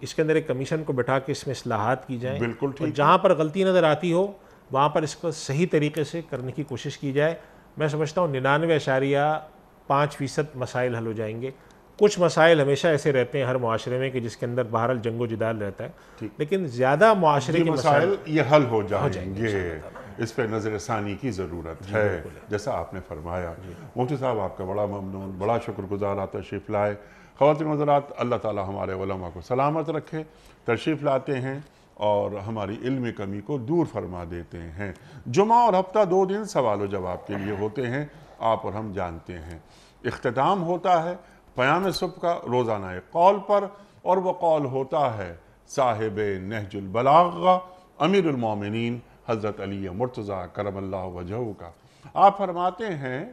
اس کے اندر ایک کمیشن کو بٹھا کے اس میں اصلاحات کی جائیں، اور جہاں پر غلطی نظر آتی ہو وہاں پر اس کو صحیح طریقے سے کرنے کی کوشش کی جائے. میں سمجھتا ہوں 99.5% مسائل حل ہو جائیں گے. کچھ مسائل ہمیشہ ایسے رہتے ہیں ہر معاشرے میں کہ جس کے اندر بہرحال جنگ و جدال رہتا ہے، لیکن زیادہ معاشرے کے مسائل یہ حل ہو جائیں گے. اس پہ نظر ثانی کی ضرورت ہے، جیسا آپ نے فرمایا. مفتی صاحب آپ کا بڑا ممنون، بڑا شکر گزار، آپ تشریف لائے. خواتین حضرات، اللہ تعالی ہمارے علماء کو سلامت رکھے، تشریف لاتے ہیں اور ہماری علمی کمی کو دور فرما دیتے ہیں. جمعہ اور ہفتہ 2 دن سوال و جواب کے لیے ہوتے ہیں، آپ اور ہم جانتے ہیں. اختتام ہوتا ہے پیام صبح کا روزانہ قول پر، اور وہ قول ہوتا ہے صاحب نہج البلاغہ امیر المومنین حضرت علی مرتضیٰ کرم اللہ وجہہ کا. آپ فرماتے ہیں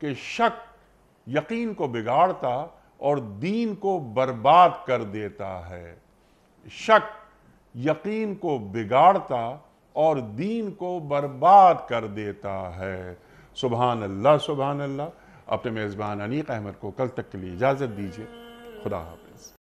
کہ شک یقین کو بگاڑتا اور دین کو برباد کر دیتا ہے. شک یقین کو بگاڑتا اور دین کو برباد کر دیتا ہے. سبحان اللہ، سبحان اللہ. اپنے میزبان انیق احمد کو کل تک کے لیے اجازت دیجیے. خدا حافظ.